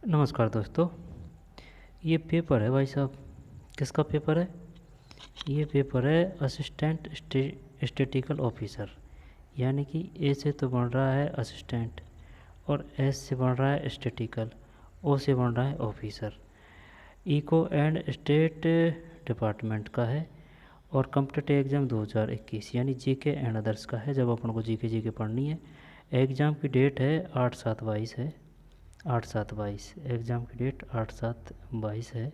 नमस्कार दोस्तों। ये पेपर है भाई साहब। किसका पेपर है? ये पेपर है असिस्टेंट स्टैटिस्टिकल ऑफिसर। यानी कि ए से तो बन रहा है असिस्टेंट, और एस से बन रहा है स्टैटिकल, ओ से बन रहा है officer. Eco and state department का है और कॉम्पिटिटिव एग्ज़ाम 2021 यानी जीके एंड अदर्स का है। जब अपन को जीके पढ़नी है। एग्ज़ाम की डेट है 8/7/22 है। 8/7/22 एग्ज़ाम की डेट 8/7/22 है।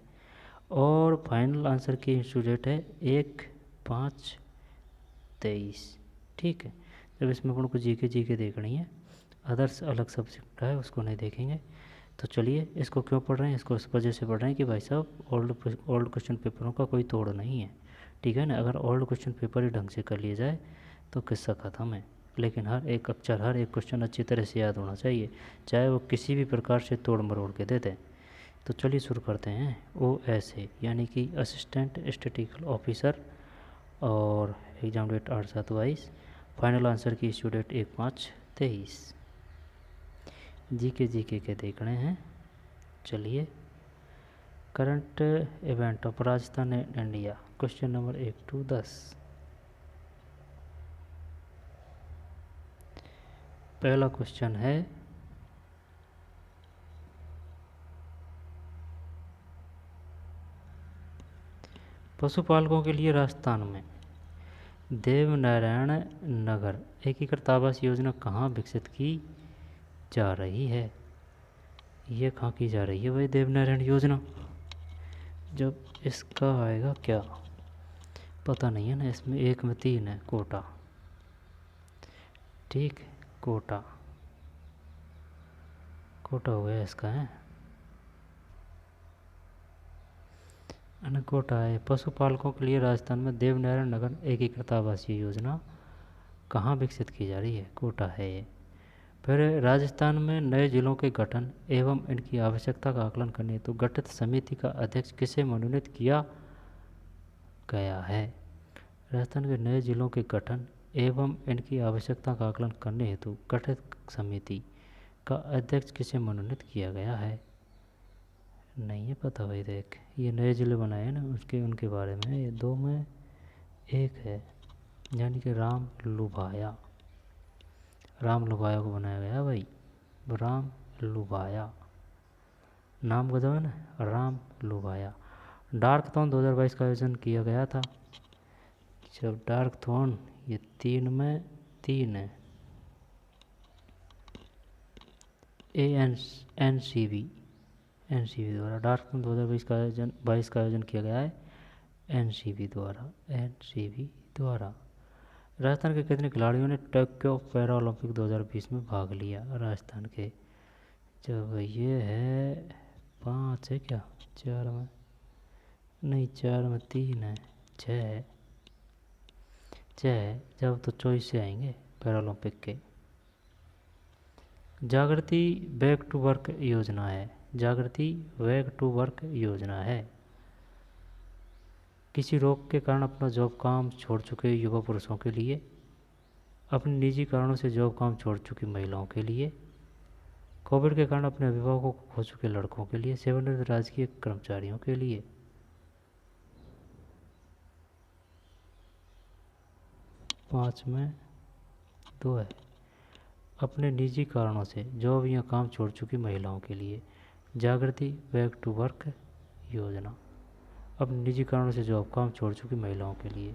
और फाइनल आंसर की इंस्टू डेट है 1/5/23। ठीक है। जब इसमें अपन को जीके देखनी है, अदर्स अलग सब्जेक्ट है, उसको नहीं देखेंगे। तो चलिए, इसको क्यों पढ़ रहे हैं? इसको इस वजह से पढ़ रहे हैं कि भाई साहब ओल्ड क्वेश्चन पेपरों का कोई तोड़ नहीं है। ठीक है ना। अगर ओल्ड क्वेश्चन पेपर ही ढंग से कर लिए जाए तो किस्सा ख़त्म है। लेकिन हर एक अक्षर, हर एक क्वेश्चन अच्छी तरह से याद होना चाहिए, चाहे वो किसी भी प्रकार से तोड़ मरोड़ के दे दें। तो चलिए शुरू करते हैं। ओ एस ए यानी कि असिस्टेंट स्टैटिस्टिकल ऑफिसर, और एग्ज़ाम डेट 8/7/22। फाइनल आंसर की इशू डेट 1/5/23। जीके के देखने हैं। चलिए, current event of Rajasthan and India, question number 1 to 10। पहला क्वेश्चन है, पशुपालकों के लिए राजस्थान में देवनारायण नगर एकीकृत आवास योजना कहाँ विकसित की जा रही है? ये कहाँ की जा रही है भाई देवनारायण योजना? जब इसका आएगा क्या पता नहीं है ना। इसमें 1 में 3 है कोटा। ठीक, कोटा हो गया इसका है कोटा है। पशुपालकों के लिए राजस्थान में देवनारायण नगर एकीकृत आवासीय योजना कहाँ विकसित की जा रही है? कोटा है ये। फिर राजस्थान में नए जिलों के गठन एवं इनकी आवश्यकता का आकलन करने हेतु गठित समिति का अध्यक्ष किसे मनोनीत किया गया है? राजस्थान के नए जिलों के गठन एवं इनकी आवश्यकता का आकलन करने हेतु गठित समिति का अध्यक्ष किसे मनोनीत किया गया है? नहीं है पता भाई। देख, ये नए जिले बनाए हैं ना, उनके बारे में। ये 2 में 1 है, यानी कि राम लुभाया को बनाया गया भाई। राम लुभाया नाम गजब है ना, राम लुभाया। डार्कथॉन 2022 का आयोजन किया गया था। जब डार्कथॉन, ये 3 में 3 है। एनसीबी द्वारा डार्कथॉन 2022 का आयोजन किया गया है एनसीबी द्वारा। राजस्थान के कितने खिलाड़ियों ने टोक्यो पैरा ओलंपिक 2020 में भाग लिया? राजस्थान के, जब ये है 5 है क्या? 4 में नहीं, 4 में 3 है, 6 है। जब तो चॉइस से आएंगे पैरा ओलंपिक के। जागृति बैक टू वर्क योजना है। जागृति बैक टू वर्क योजना है किसी रोग के कारण अपना जॉब काम छोड़ चुके युवा पुरुषों के लिए, अपने निजी कारणों से जॉब काम छोड़ चुकी महिलाओं के लिए, कोविड के कारण अपने अभिभावकों को खो चुके लड़कों के लिए, सेवानिवृत्त राजकीय कर्मचारियों के लिए। 5 में 2 है। अपने निजी कारणों से जॉब या काम छोड़ चुकी महिलाओं के लिए जागृति बैक टू वर्क योजना, अपने निजी कारणों से जॉब काम छोड़ चुकी महिलाओं के लिए।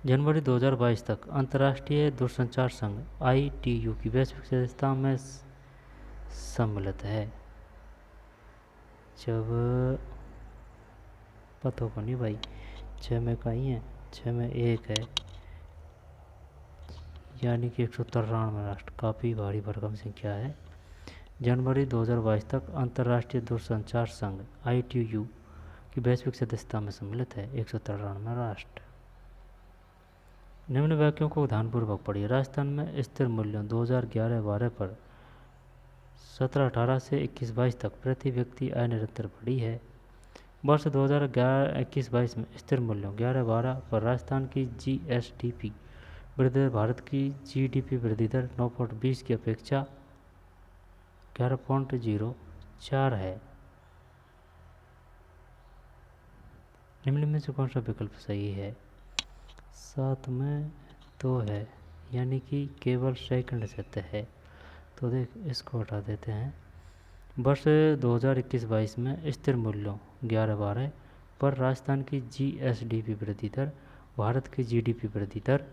जनवरी 2022 तक अंतर्राष्ट्रीय दूरसंचार संघ ITU की वैश्विक सदस्यता में सम्मिलित है। जब पता को नहीं भाई, 6 में का ही है, 6 में 1 है, यानी कि 193 राष्ट्र, काफ़ी भारी भरकम संख्या है। जनवरी 2022 तक अंतर्राष्ट्रीय दूरसंचार संघ ITU की वैश्विक सदस्यता में सम्मिलित है 193 राष्ट्र। निम्न वाक्यों को ध्यानपूर्वक पढ़िए। राजस्थान में स्थिर मूल्यों 2011-12 पर 17-18 से 21-22 तक प्रति व्यक्ति आय निरंतर बढ़ी है। वर्ष 2021-22 में स्थिर मूल्यों 11-12 पर राजस्थान की GSDP वृद्धि दर भारत की GDP वृद्धि दर 9.20 की अपेक्षा 11.04 है। निम्न में से कौन सा विकल्प सही है? 7 में 2 है, यानी कि केवल सेकंड सत्य है। तो देख इसको हटा देते हैं। वर्ष 2021-22 में स्थिर मूल्यों 11-12 पर राजस्थान की जीएसडीपी वृद्धि दर भारत की जीडीपी वृद्धि दर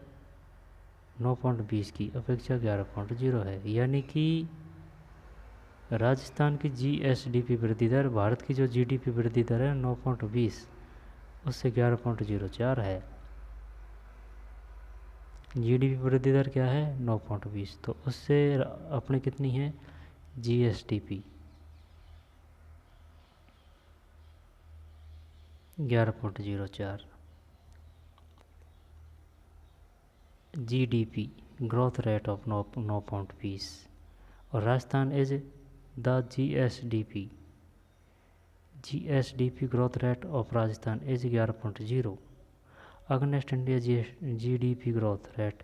9.20 की अपेक्षा 11.0 है, यानी कि राजस्थान की जीएसडीपी वृद्धि दर भारत की जो जीडीपी वृद्धि दर है 9.20 उससे 11.04 है। जीडीपी वृद्धि दर क्या है? 9.20, तो उससे अपने कितनी है GSDP? 11.04। GDP growth rate of 9.20 और Rajasthan is the GSDP growth rate of Rajasthan is 11.0 against India GDP growth rate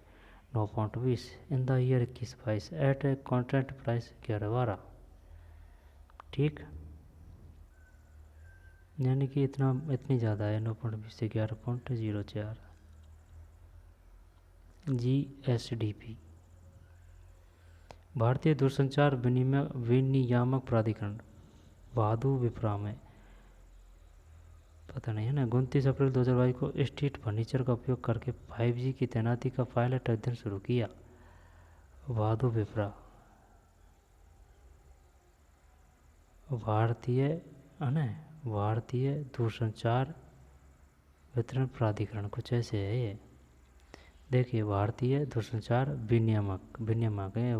9.20 in the year 21-22 at a contract price 11-12। ठीक, यानी कि इतनी ज़्यादा है 9.20 से 11.04। जीएसडीपी भारतीय दूरसंचार विनियामक प्राधिकरण वादू विप्रा में पता नहीं है ना 29 अप्रैल 2022 को स्ट्रीट फर्नीचर का उपयोग करके 5G की तैनाती का पायलट अध्ययन शुरू किया। वादू विप्रा भारतीय दूरसंचार वितरण प्राधिकरण कुछ ऐसे है ये। देखिए भारतीय दूरसंचार विनियामक है,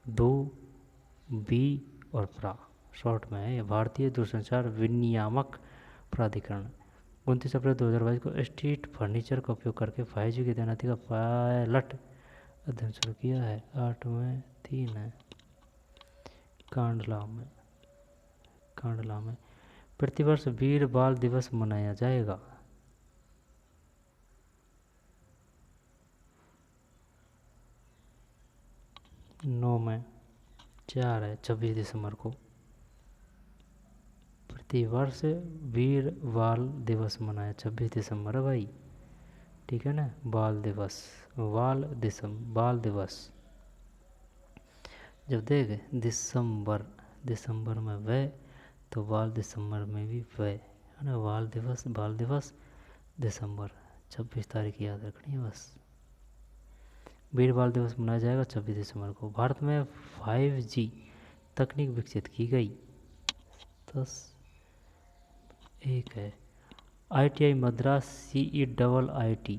दो बी और प्रा शॉर्ट में है। भारतीय दूरसंचार विनियामक प्राधिकरण 29 अप्रैल 2022 को स्ट्रीट फर्नीचर का उपयोग करके 5G की तैनाती का पायलट अध्ययन शुरू किया है। 8 में 3 है। कांडला में प्रतिवर्ष वीर बाल दिवस मनाया जाएगा। 9 में 4 है, 26 दिसंबर को प्रतिवर्ष वीर बाल दिवस मनाया 26 दिसंबर है भाई, ठीक है ना। बाल दिवस जब देख दिसंबर में वह तो बाल दिसंबर में भी वह है ना। बाल दिवस दिसंबर 26 तारीख याद रखनी है बस। वीर बाल दिवस मनाया जाएगा 26 दिसंबर को। भारत में 5G तकनीक विकसित की गई। 10 एक है। ITI मद्रास CEIIT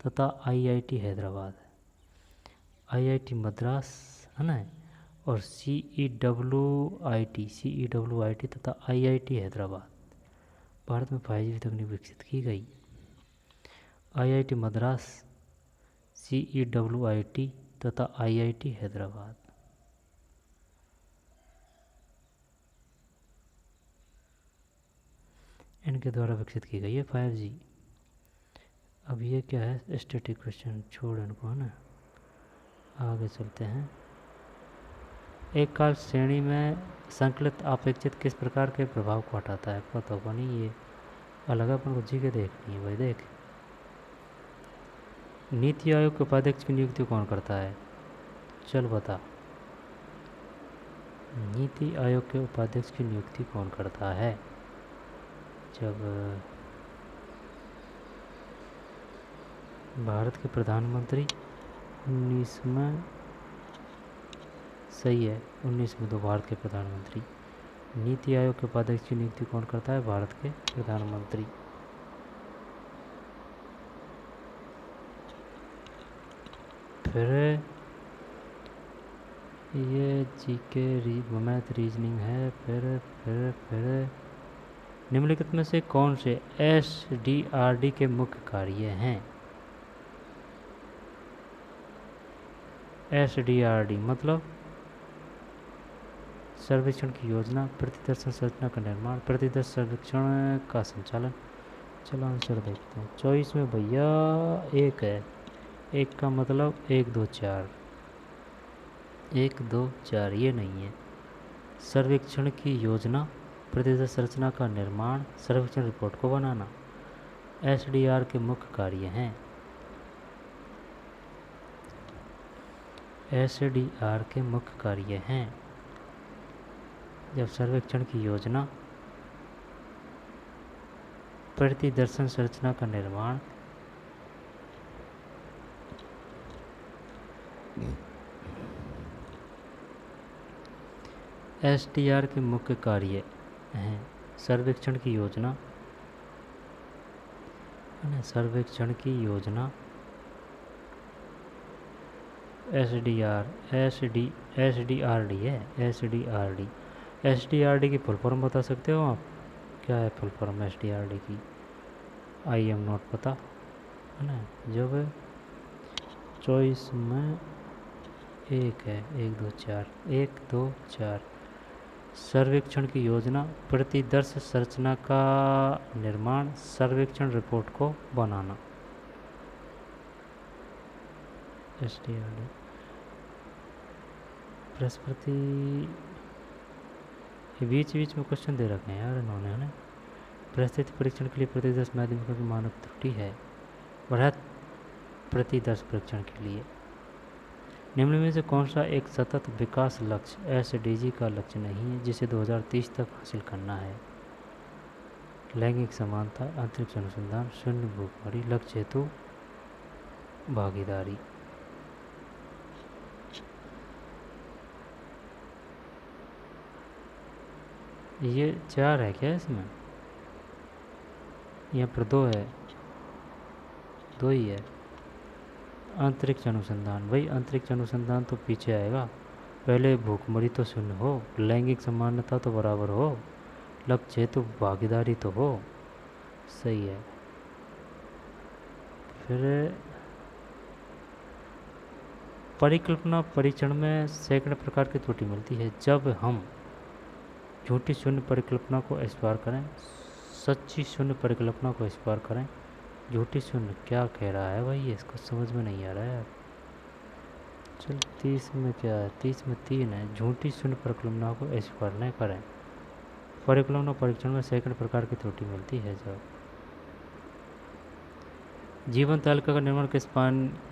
तथा IIT हैदराबाद। IIT मद्रास है ना और CEIIT तथा IIT हैदराबाद भारत में 5G तकनीक विकसित की गई। IIT मद्रास CEIIT तथा IIT हैदराबाद। इनके द्वारा विकसित की गई है 5G। अब ये क्या है स्टैटिक क्वेश्चन, छोड़ इनको है ना, आगे चलते हैं। एक काल श्रेणी में संकलित अपेक्षित किस प्रकार के प्रभाव को हटाता है? पता होगा नहीं, ये अलग अपन को जी के देखनी है भाई। देख नीति आयोग के उपाध्यक्ष की नियुक्ति कौन करता है? चल बता। नीति आयोग के उपाध्यक्ष की नियुक्ति कौन करता है? जब भारत के प्रधानमंत्री 19 में सही है, 19 में तो भारत के प्रधानमंत्री। नीति आयोग के उपाध्यक्ष की नियुक्ति कौन करता है? भारत के प्रधानमंत्री। फिर ये जीके मैथ रीजनिंग है। फिर निम्नलिखित में से कौन से SDRD के मुख्य कार्य हैं? SDRD मतलब सर्वेक्षण की योजना, प्रतिदर्शन संरचना का निर्माण, प्रतिदर्श सर्वेक्षण का संचालन। चलो आंसर देखते हैं। चॉइस में भैया एक है, एक का मतलब 1 2 4 1 2 4 ये नहीं है। सर्वेक्षण की योजना, प्रतिदर्श संरचना का निर्माण, सर्वेक्षण रिपोर्ट को बनाना एसडीआर के मुख्य कार्य हैं। एसडीआर के मुख्य कार्य हैं जब सर्वेक्षण की योजना, प्रतिदर्शन संरचना का निर्माण, एसडीआर के मुख्य कार्य हैं सर्वेक्षण की योजना, सर्वेक्षण की योजना, एसडीआरडी है, एसडीआरडी की फुल फॉर्म बता सकते हो आप? क्या है फुल फॉर्म एसडीआरडी की? आई एम नॉट पता है ना। जब चॉइस में एक है, 1 2 4, 1 2 4, सर्वेक्षण की योजना, प्रतिदर्श संरचना का निर्माण, सर्वेक्षण रिपोर्ट को बनाना एसडीआरडी। बृहस्पति बीच बीच में क्वेश्चन दे रखे हैं यार इन्होंने, है ना। परिस्थिति परीक्षण के लिए प्रतिदर्श माध्यमिका की मानक त्रुटि है। बृहत प्रतिदर्श परीक्षण के लिए निम्न में से कौन सा एक सतत विकास लक्ष्य एसडीजी का लक्ष्य नहीं है जिसे 2030 तक हासिल करना है? लैंगिक समानता, अंतरिक्ष अनुसंधान, शून्य भूखमरी, लक्ष्य हेतु भागीदारी। ये 4 है क्या इसमें? यहाँ पर 2 है, 2 ही है। अंतरिक्ष अनुसंधान, भाई अंतरिक्ष अनुसंधान तो पीछे आएगा, पहले भूखमरी तो शून्य हो, लैंगिक समानता तो बराबर हो, लक्ष्य हेतु भागीदारी तो हो, सही है। फिर परिकल्पना परीक्षण में सैकड़ों प्रकार की त्रुटि मिलती है जब हम झूठी शून्य परिकल्पना को अस्वीकार करें, सच्ची शून्य परिकल्पना को अस्वीकार करें। झूठी शून्य क्या कह रहा है भाई, इसको समझ में नहीं आ रहा है यार। चल 30 में क्या है? 30 में 3 है। झूठी शून्य परिकल्पना को अस्वीकार न करें। परिकल्पना परीक्षण में सैकड़ों प्रकार की त्रुटि मिलती है जब जीवन तालिका का निर्माण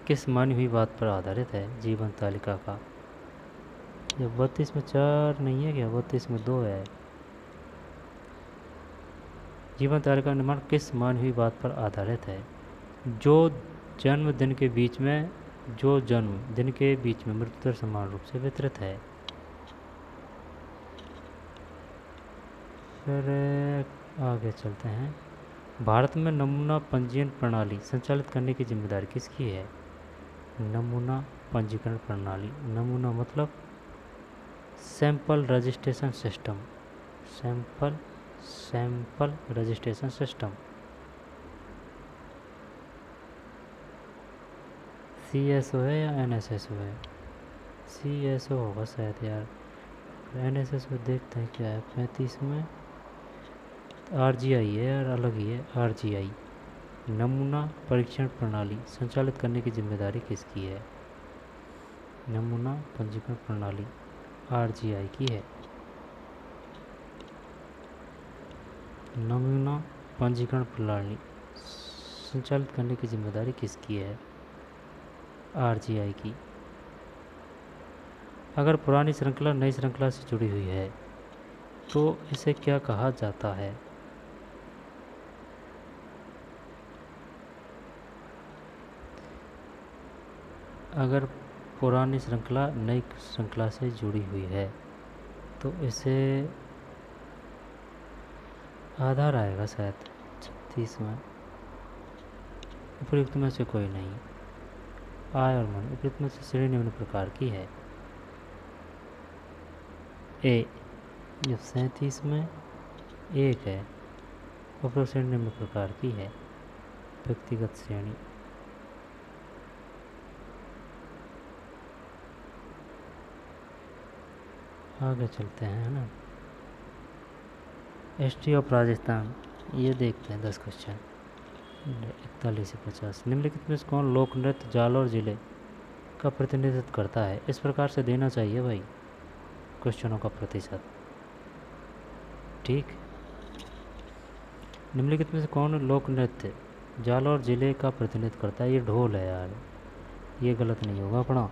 किस मानी हुई बात पर आधारित है? जीवन तालिका का जब 32 में 4 नहीं है क्या? 32 में 2 है। जीवन तालिका का निर्माण किस मानी हुई बात पर आधारित है? जो जन्मदिन के बीच में मृत्यु दर समान रूप से वितरित है। फिर आगे चलते हैं। भारत में नमूना पंजीयन प्रणाली संचालित करने की जिम्मेदारी किसकी है? नमूना पंजीकरण प्रणाली, नमूना मतलब sample registration system, sample registration system, CSO है या NSSO है? CSO होगा शायद यार। NSSO देखते हैं क्या है। 35 में RGI है यार, अलग ही है RGI। नमूना परीक्षण प्रणाली संचालित करने की जिम्मेदारी किसकी है? नमूना पंजीकरण प्रणाली RGI की है। नमूना पंजीकरण प्रणाली संचालित करने की जिम्मेदारी किसकी है? RGI की। अगर पुरानी श्रृंखला नई श्रृंखला से जुड़ी हुई है तो इसे क्या कहा जाता है? अगर पुरानी श्रृंखला नई श्रृंखला से जुड़ी हुई है तो इसे आधार आएगा शायद 36 में। उपयुक्त में से कोई नहीं। आय और मन उपयुक्त में से श्रेणी निम्न प्रकार की है। ए, जब 37 में 1 है, उपयुक्त श्रेणी निम्न प्रकार की है। व्यक्तिगत श्रेणी। आगे चलते हैं, है ना। हिस्ट्री ऑफ राजस्थान, ये देखते हैं 10 क्वेश्चन। 41 से 50। निम्नलिखित में से कौन लोक नृत्य जालौर जिले का प्रतिनिधित्व करता है। इस प्रकार से देना चाहिए भाई क्वेश्चनों का प्रतिशत। ठीक। निम्नलिखित में से कौन लोक नृत्य जालौर जिले का प्रतिनिधित्व करता है? ये ढोल है यार, ये गलत नहीं होगा अपना।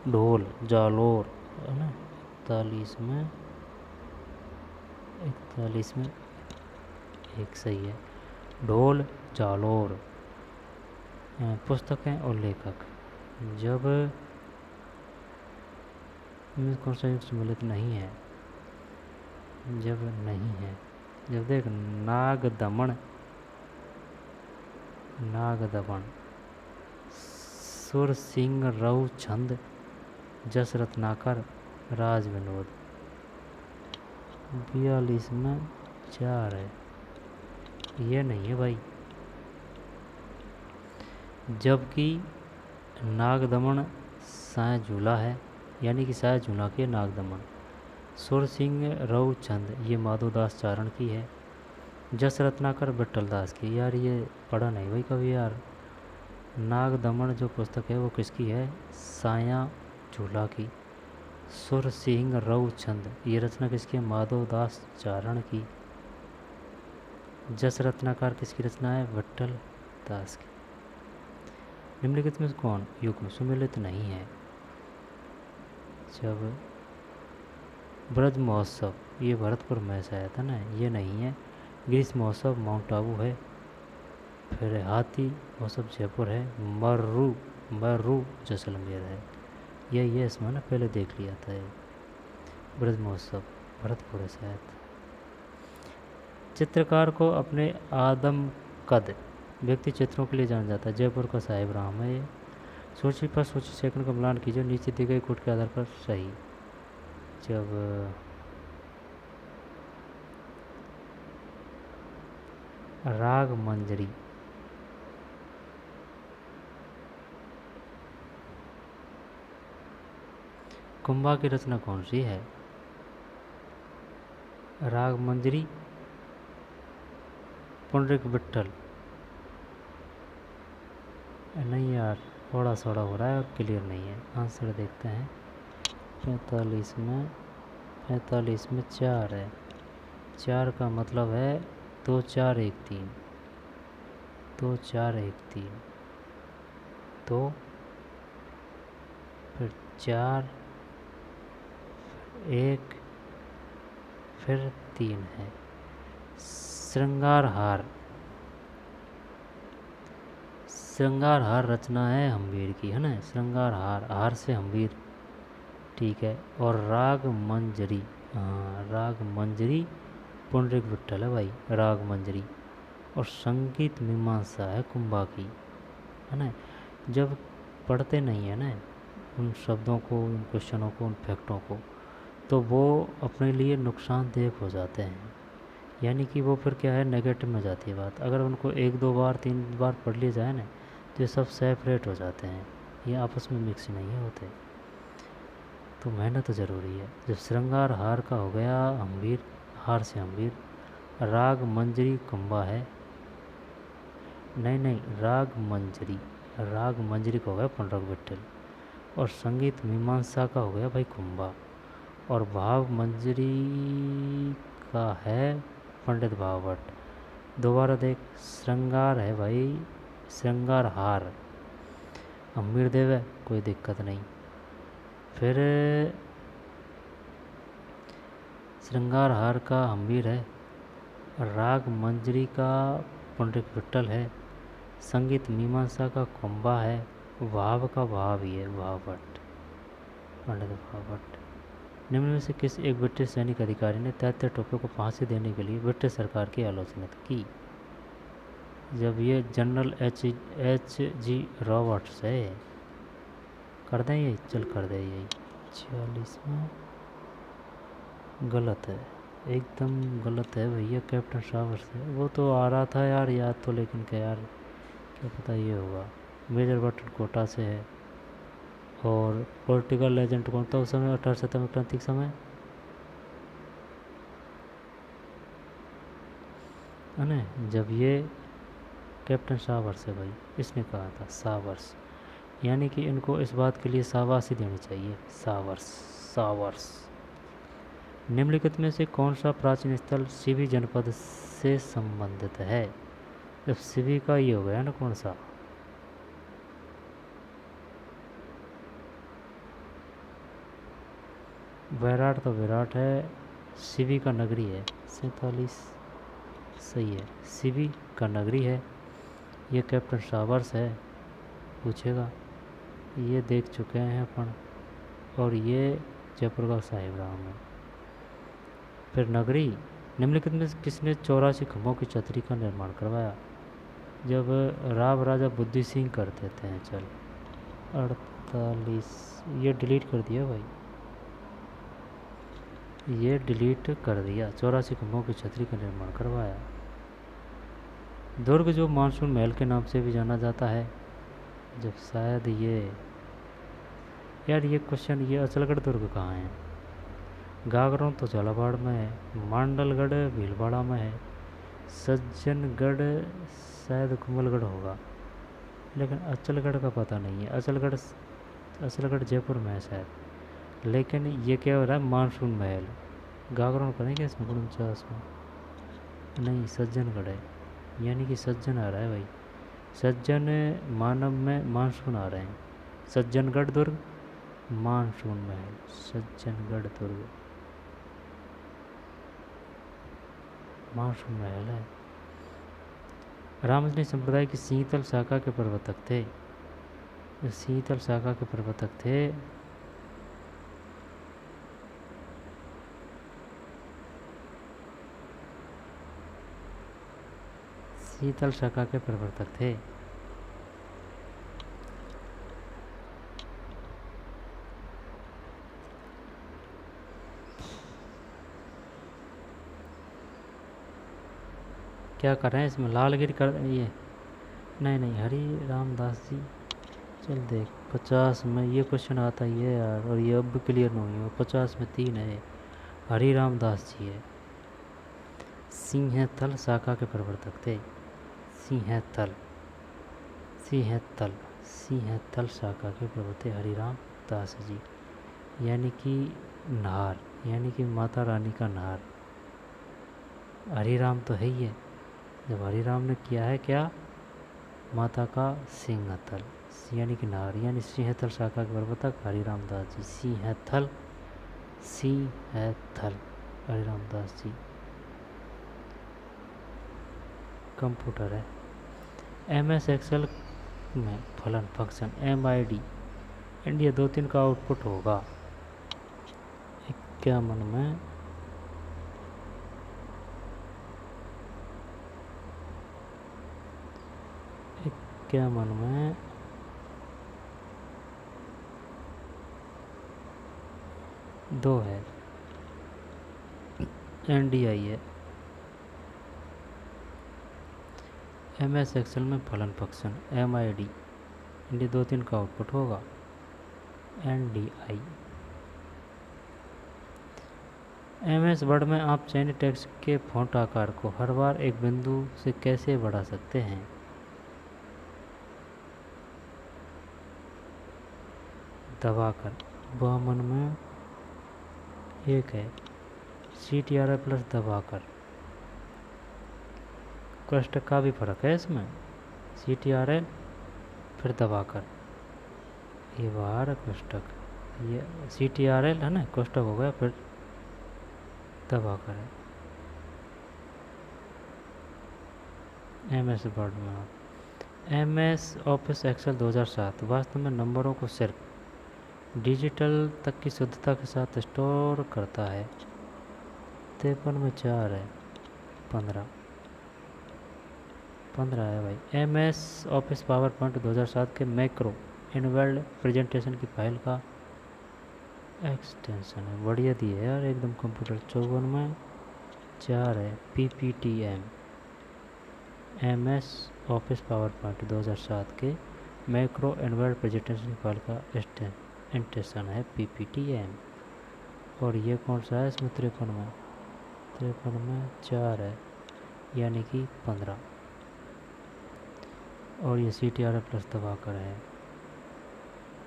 ढोल जालौर है ना। 41 में एक सही है। ढोल जालौर। पुस्तकें और लेखक। जब कौन सा युक्त सम्मिलित नहीं है? जब नहीं है, जब देख नाग दमन सुर सिंह रऊ छंद जस रत्नाकर राज विनोद। 42 में 4 है, ये नहीं है भाई। जबकि नागदमन साय झूला है, यानी कि साय झूला के नागदमन। सुर सिंह रऊ चंद ये माधोदास चारण की है। जस रत्नाकर विट्ठल दास की। यार ये पढ़ा नहीं भाई कभी यार। नागदमन जो पुस्तक है वो किसकी है? साया झूला की। सुर सिंह रऊ चंद ये रचना किसकी है? माधोदास चारण की। जस रत्नाकर किसकी रचना है? विट्ठल दास की। निम्नलिखित में कौन युग्म सुमेलित नहीं है? जब ब्रज महोत्सव ये भरतपुर में से आया था ना, ये नहीं है। ग्रीष्म महोत्सव माउंट आबू है। फिर हाथी महोत्सव जयपुर है। मर्रू जैसलमेर है। यही है इसमें ना, पहले देख लिया था ये। ब्रज महोत्सव भरतपुर से आया था। चित्रकार को अपने आदम कद व्यक्ति चित्रों के लिए जाना जाता है। जयपुर का साहिब राम है ये। सूची पर सूची सेकंड का मिलान कीजिए, नीचे दी गई कोट के आधार पर सही। जब राग मंजरी कुंभा की रचना कौन सी है? राग मंजरी पुंडरीक विट्ठल। नहीं यार, थोड़ा थोड़ा हो रहा है और क्लियर नहीं है। आंसर देखते हैं। 45 में 4 है। 4 का मतलब है 2 4 1 3। 2 4 1 3 तो फिर 4 1 फिर 3 है। श्रृंगार हार रचना है हम्बीर की, है ना। श्रृंगार हार से हम्बीर। ठीक है। और राग मंजरी, हाँ राग मंजरी पुंडरीक विट्ठल है भाई, राग मंजरी। और संगीत मीमांसा है कुंभा की, है ना। जब पढ़ते नहीं है ना उन शब्दों को, उन क्वेश्चनों को, उन फैक्टों को, तो वो अपने लिए नुकसानदेह हो जाते हैं। यानी कि वो फिर क्या है, नेगेटिव में जाती है बात। अगर उनको 1 2 बार 3 बार पढ़ लिया जाए ना, तो ये सब सेपरेट हो जाते हैं, ये आपस में मिक्स नहीं होते। तो मेहनत ज़रूरी है। जब श्रृंगार हार का हो गया हम्बीर, हार से हम्बीर। राग मंजरी कुंभा है, नहीं राग मंजरी का हो गया पुंडरीक विट्ठल। और संगीत मीमांसा का हो गया भाई कुंभा। और भाव मंजरी का है पंडित भावभट्ट। दोबारा देख, श्रृंगार है भाई, श्रृंगार हार हम्बीर देव है, कोई दिक्कत नहीं। फिर श्रृंगार हार का हम्बीर है। राग मंजरी का पुंडरीक विट्ठल है। संगीत मीमांसा का कुंभा है। भाव का भाव ही है भावभट्ट, पंडित भावभट्ट। निम्न में से किस एक ब्रिटिश सैनिक अधिकारी ने तैत्य टोपे को फांसी देने के लिए ब्रिटिश सरकार की आलोचना की? जब ये जनरल एच जी रॉबर्ट्स है। कर दें ये, चल कर दे यही। 46 में गलत है, एकदम गलत है भैया। कैप्टन शावर से वो तो आ रहा था यार याद तो, लेकिन क्या यार क्या पता ये होगा। मेजर बटन कोटा से है। और पॉलिटिकल एजेंट कौन था उस समय 18 सितंबर क्रांति के समय, है ना। जब ये कैप्टन शावर्स है भाई, इसने कहा था शावर्स। यानी कि इनको इस बात के लिए शाबाशी देनी चाहिए, शाबाश शाबाश। निम्नलिखित में से कौन सा प्राचीन स्थल सिवी जनपद से संबंधित है? जब सिवी का ये हो गया ना, कौन सा? वैराट तो विराट है, सिवी का नगरी है। 47 सही है, सिवी का नगरी है। ये कैप्टन शावर्स है, पूछेगा। ये देख चुके हैं अपन। और ये जयपुर का साहिब राम है। फिर नगरी, निम्नलिखित में किसने 84 खंभों की छतरी का निर्माण करवाया? जब राव राजा बुद्धि सिंह करते थे। चल 48, ये डिलीट कर दिया भाई, ये डिलीट कर दिया। 84 खंभों की छतरी का निर्माण करवाया। दुर्ग जो मानसून महल के नाम से भी जाना जाता है, जब शायद ये, यार ये क्वेश्चन, ये अचलगढ़ दुर्ग कहाँ है? गागरों तो झालावाड़ में है, मांडलगढ़ भीलवाड़ा में है, सज्जनगढ़ शायद कुंभलगढ़ होगा, लेकिन अचलगढ़ का पता नहीं है। अचलगढ़ जयपुर में है शायद। लेकिन ये क्या हो रहा है, मानसून महल। गागरों का नहीं क्या इसमें 49 में? नहीं, सज्जनगढ़ है, यानी कि सज्जन आ रहा है भाई। सज्जन मानव में मानसून आ रहे हैं। सज्जनगढ़ दुर्ग, मानसून महल, सज्जनगढ़ दुर्ग मानसून महल है। रामजनी संप्रदाय की शीतल शाखा के प्रवर्तक थे। शीतल शाखा के प्रवर्तक थे शीतल शाखा के प्रवर्तक थे। क्या कर रहे हैं इसमें? लालगिरी कर ये, नहीं हरि रामदास जी। चल देख 50 में ये क्वेश्चन आता ही है यार, और ये अब क्लियर नहीं हुआ। 50 में 3 है, हरि रामदास जी है। सिंहथल शाखा के प्रवर्तक थे। सिंहथल सिंहथल सिंहथल शाखा के प्रवर्तक हरिराम दास जी, यानी कि नार, यानी कि माता रानी का नार। हरिराम तो है ही है। जब हरिराम ने किया है क्या, माता का सिंहथल, यानी कि नार, यानी सिंहथल शाखा के प्रवर्तक हरिराम दास जी। सिंहथल हरिराम दास जी। कंप्यूटर है। MS एक्सेल में फलन फंक्शन MID इंडिया 2-3 का आउटपुट होगा। 51 में 2 है, NDI है। MS एक्सेल में फलन फंक्शन MID इंडिया 2-3 का आउटपुट होगा NDI। MS वर्ड में आप चयनित टेक्स्ट के फॉन्ट आकार को हर बार एक बिंदु से कैसे बढ़ा सकते हैं? दबाकर। वामन में 1 है, CTRL प्लस दबाकर। कोष्ठक का भी फर्क है इसमें, CTRL फिर दबाकर, ये बाहर कोष्ठक, ये CTRL है ना, कोष्ठक हो गया, फिर दबाकर है। MS वर्ड में MS ऑफिस एक्सेल 2007 वास्तव में नंबरों को सिर्फ डिजिटल तक की शुद्धता के साथ स्टोर करता है। 53 में 4 है, 15 है भाई। MS ऑफिस पावर पॉइंट 2007 के मैक्रो इनवर्ल्ड प्रेजेंटेशन की फाइल का एक्सटेंशन है। बढ़िया दी है यार एकदम कंप्यूटर। 54 में 4 है, PPTM। MS office power point 2007 के मैक्रो इनवर्ल्ड प्रेजेंटेशन की फाइल का एक्सटेंशन है PPTM। और ये कौन सा है इसमें? 53 में 4 है, यानी कि 15। और ये CTRL प्लस दबाकर है।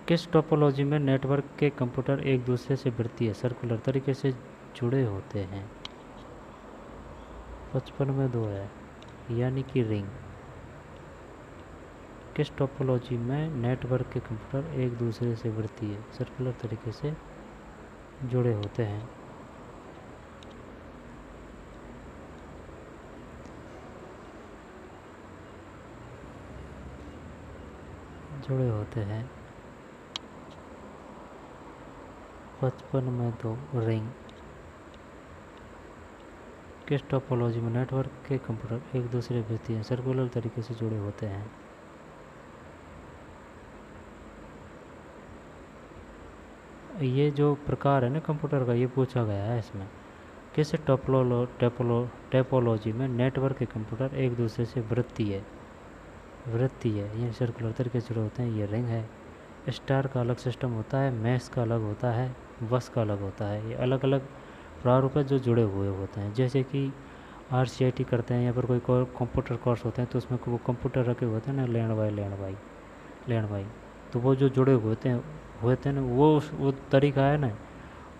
किस टोपोलॉजी में नेटवर्क के कंप्यूटर एक दूसरे से वृत्तीय सर्कुलर तरीके से जुड़े होते हैं? 55 में 2 है, यानी कि रिंग। किस टोपोलॉजी में नेटवर्क के कंप्यूटर एक दूसरे से वृत्तीय सर्कुलर तरीके से जुड़े होते हैं? जुड़े होते हैं 55 में 2 रिंग। किस टोपोलॉजी में नेटवर्क के कंप्यूटर एक दूसरे वृत्तीय सर्कुलर तरीके से जुड़े होते हैं? ये जो प्रकार है ना कंप्यूटर का, ये पूछा गया है इसमें। किस टोपोलॉजी में नेटवर्क के कंप्यूटर एक दूसरे से वृत्तीय ये सर्कुलर तरीके से जुड़े होते हैं? ये रिंग है। स्टार का अलग सिस्टम होता है, मैश का अलग होता है, बस का अलग होता है। ये अलग अलग प्रारूप है जो जुड़े हुए होते हैं। जैसे कि RCIT करते हैं या फिर कोई कंप्यूटर कोर्स होते हैं तो उसमें वो कंप्यूटर रखे होते हैं ना, लैंड बाई, तो वो जो जुड़े हुए थे ना, वो तरीका है ना,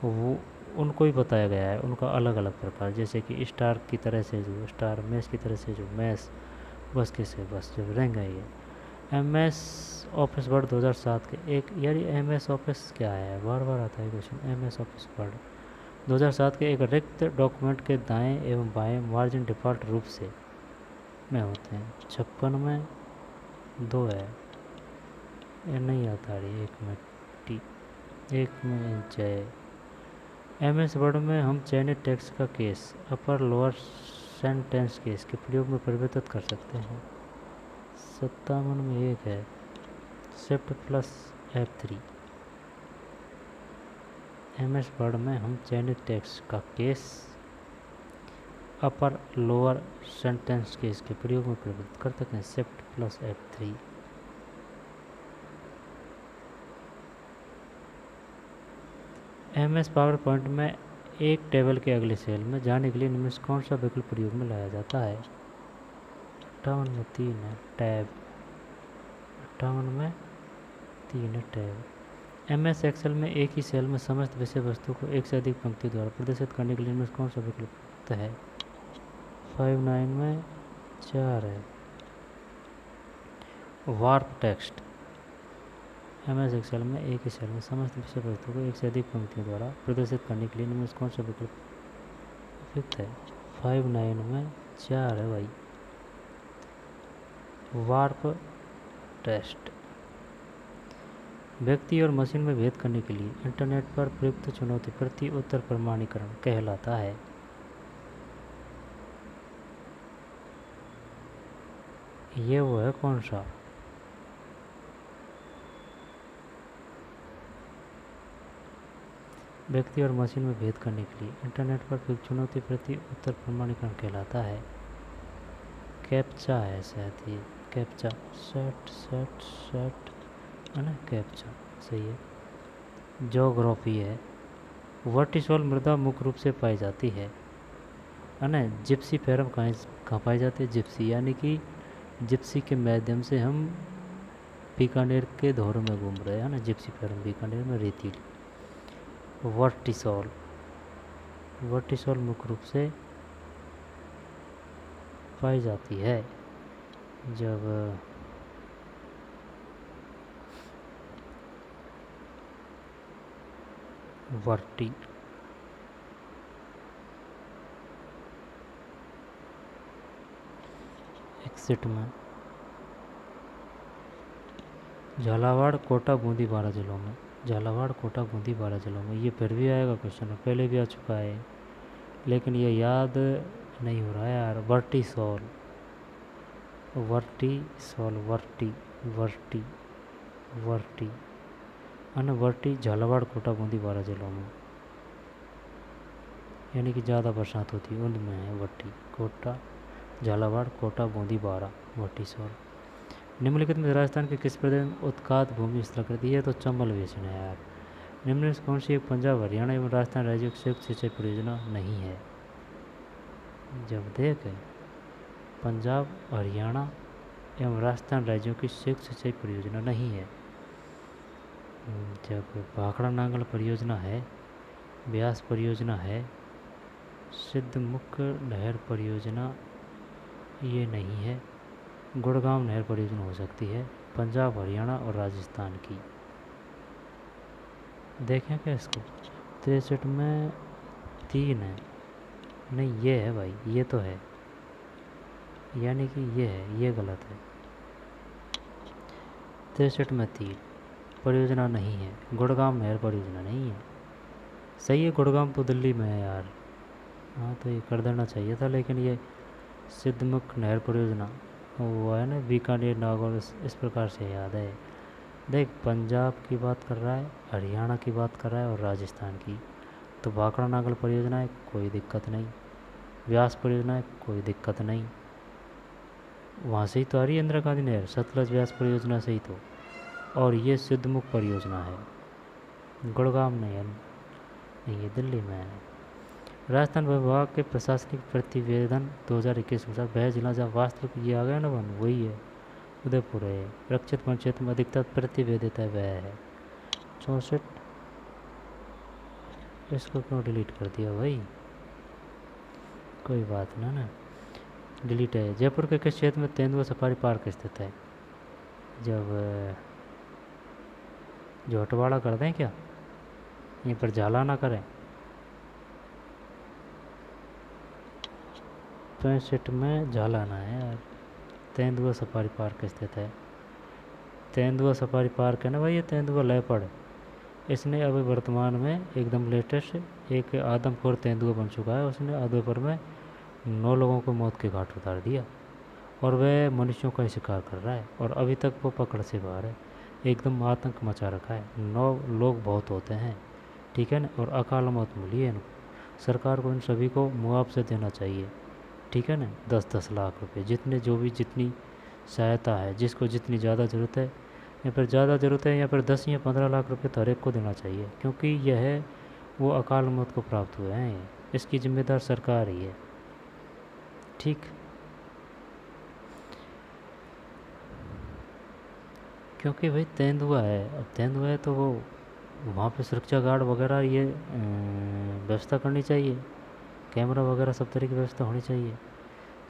वो उनको ही बताया गया है, उनका अलग अलग प्रकार। जैसे कि स्टार की तरह से जो स्टार, मैश की तरह से जो मैश, बस के से बस जो रिंग है। ये MS ऑफिस वर्ड 2007 के एक, यार ये MS ऑफिस क्या है, बार बार आता है क्वेश्चन। MS ऑफिस वर्ड 2007 के एक रिक्त डॉक्यूमेंट के दाएं एवं बाएं मार्जिन डिफ़ॉल्ट रूप से में होते हैं। 56 में 2 है, ये नहीं आता रही। एक में इंच है। MS वर्ड में हम चयनित टेक्स्ट का case upper lower sentence case के प्रयोग में परिवर्तित कर सकते हैं। 57 में 1 है, shift plus F3। MS word में हम चयनित टेक्स्ट का case upper lower sentence case के प्रयोग में परिवर्तित कर सकते हैं। Shift plus F3। MS power point में एक टेबल के अगले सेल में जाने के लिए निम्न से कौन सा विकल्प प्रयोग में लाया जाता है? 58 में 3 है, टैब। 58 में 3 है, टैब। MS एक्सेल में एक ही सेल में समस्त विषय वस्तु को एक से अधिक पंक्ति द्वारा प्रदर्शित करने के लिए निम्न से कौन सा विकल्प है? 59 में 4 है, वार्प टेक्स्ट। MS एक्सेल में एक ही सेल में समस्त विषय वस्तु को एक से अधिक पंक्तियों द्वारा प्रदर्शित करने के लिए निम्न से कौन सा विकल्प उपयुक्त है? 59 में 4 है भाई, वार्प टेक्स्ट। व्यक्ति और मशीन में भेद करने के लिए इंटरनेट पर प्रयुक्त चुनौती प्रति उत्तर प्रमाणीकरण कहलाता है। ये वो है कौन सा? व्यक्ति और मशीन में भेद करने के लिए इंटरनेट पर प्रयुक्त चुनौती प्रति उत्तर प्रमाणीकरण कहलाता है। कैप्चा है शायद, ये कैप्चा सेट है ना, कैप्चा सही है। ज्योग्राफी है। वर्टिसोल मृदा मुख्य रूप से पाई जाती है ना। जिप्सी फेरम कहाँ पाई जाती है? जिप्सी, यानी कि जिप्सी के माध्यम से हम बीकानेर के धोरों में घूम रहे हैं ना। जिप्सी फेरम बीकानेर में रेतीली। वर्टिसोल मुख्य रूप से पाई जाती है जब वर्टी एक्सिट में। झालावाड़, कोटा, बूंदी, 12 जिलों में। झालावाड़, कोटा, बूंदी, 12 जिलों में। ये फिर भी आएगा क्वेश्चन, पहले भी आ चुका है लेकिन ये याद नहीं हो रहा है यार। वर्टिसोल वर्टी झालावाड़, कोटा, बूंदी, 12 जिलों में, यानी कि ज़्यादा बरसात होती है उनमें है वर्टी। कोटा, झालावाड़, कोटा, बूंदी, 12, वर्टिसोल। निम्नलिखित में राजस्थान के किस प्रदेश में उत्कात भूमि स्थलाकृति है? तो चंबल बेसिन है यार। निम्न से कौन सी एक पंजाब, हरियाणा एवं राजस्थान राज्यों की संयुक्त सिंचाई परियोजना नहीं है? जब देख पंजाब, हरियाणा एवं राजस्थान राज्यों की संयुक्त सिंचाई परियोजना नहीं है। जब भाखड़ा नांगल परियोजना है, ब्यास परियोजना है, सिद्धमुख नहर परियोजना ये नहीं है। गुड़गांव नहर परियोजना हो सकती है, पंजाब, हरियाणा और राजस्थान की। देखें क्या इसको, 63 में 3 है, नहीं ये है भाई, ये तो है, यानी कि ये है, ये गलत है। 63 में 3 परियोजना नहीं है, गुड़गांव नहर परियोजना नहीं है। सही है, गुड़गांव तो दिल्ली में है यार, हाँ तो ये कर देना चाहिए था, लेकिन ये सिद्धमुख नहर परियोजना वो है ना, बीकानेर, नागौर, इस प्रकार से याद है। देख, पंजाब की बात कर रहा है, हरियाणा की बात कर रहा है और राजस्थान की। तो भाखड़ा नागल परियोजना है, कोई दिक्कत नहीं। व्यास परियोजना है, कोई दिक्कत नहीं। वहाँ से ही तो आ रही है इंदिरा गांधी नहर, सतलज व्यास परियोजना से ही तो। और ये सिद्धमुख परियोजना है, गुड़गांव नहीं है, नहीं ये दिल्ली में है। राजस्थान विभाग के प्रशासनिक प्रतिवेदन 2021 के अनुसार वह जिला जहाँ वास्तविक ये आ गया ना वन, वही है, उदयपुर है। रक्षित वन क्षेत्र में अधिकतर प्रतिवेदित है, वह है 64। इसको क्यों डिलीट कर दिया भाई, कोई बात ना डिलीट है। जयपुर के किस क्षेत्र में तेंदुआ सफारी पार्क स्थित है? जब जो हटवाड़ा कर दें क्या, यहीं पर झाला ना करें। 65 में झालाना है यार, तेंदुआ सफारी पार्क स्थित है। तेंदुआ सफारी पार्क है ना भाई, ये तेंदुआ लेपर्ड, इसने अभी वर्तमान में एकदम लेटेस्ट एक आदमखोर तेंदुआ बन चुका है। उसने उदयपुर में 9 लोगों को मौत के घाट उतार दिया और वह मनुष्यों का शिकार कर रहा है, और अभी तक वो पकड़ से बाहर है। एकदम आतंक मचा रखा है, 9 लोग बहुत होते हैं, ठीक है ना, और अकाल मौत मिली है इनको। सरकार को इन सभी को मुआवजा देना चाहिए, ठीक है ना, 10-10 लाख रुपए, जितने जो भी जितनी सहायता है, जिसको जितनी ज़्यादा ज़रूरत है, या फिर ज़्यादा ज़रूरत है, या फिर 10 या 15 लाख रुपए तो हर एक को देना चाहिए, क्योंकि यह वो अकाल मौत को प्राप्त हुए हैं, इसकी जिम्मेदार सरकार ही है, ठीक। क्योंकि भाई तेंदुआ है, अब तेंदुआ है तो वो वहाँ पे सुरक्षा गार्ड वगैरह ये व्यवस्था करनी चाहिए, कैमरा वगैरह सब तरह की व्यवस्था होनी चाहिए।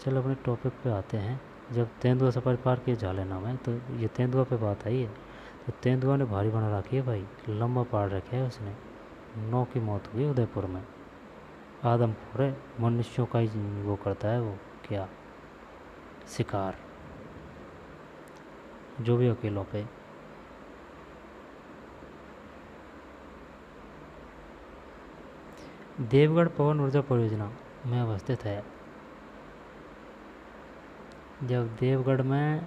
चलो अपने टॉपिक पे आते हैं। जब तेंदुआ सफारी पार्क ये झाले नाम है, तो ये तेंदुआ पे बात आई है, तो तेंदुआ ने भारी बना रखी है भाई, लंबा पाड़ रखा है उसने। 9 की मौत हुई उदयपुर में। आदमखोर है, मनुष्यों का ही वो करता है, वो क्या शिकार, जो भी अकेलों पे। देवगढ़ पवन ऊर्जा परियोजना में अवस्थित है। जब देवगढ़ में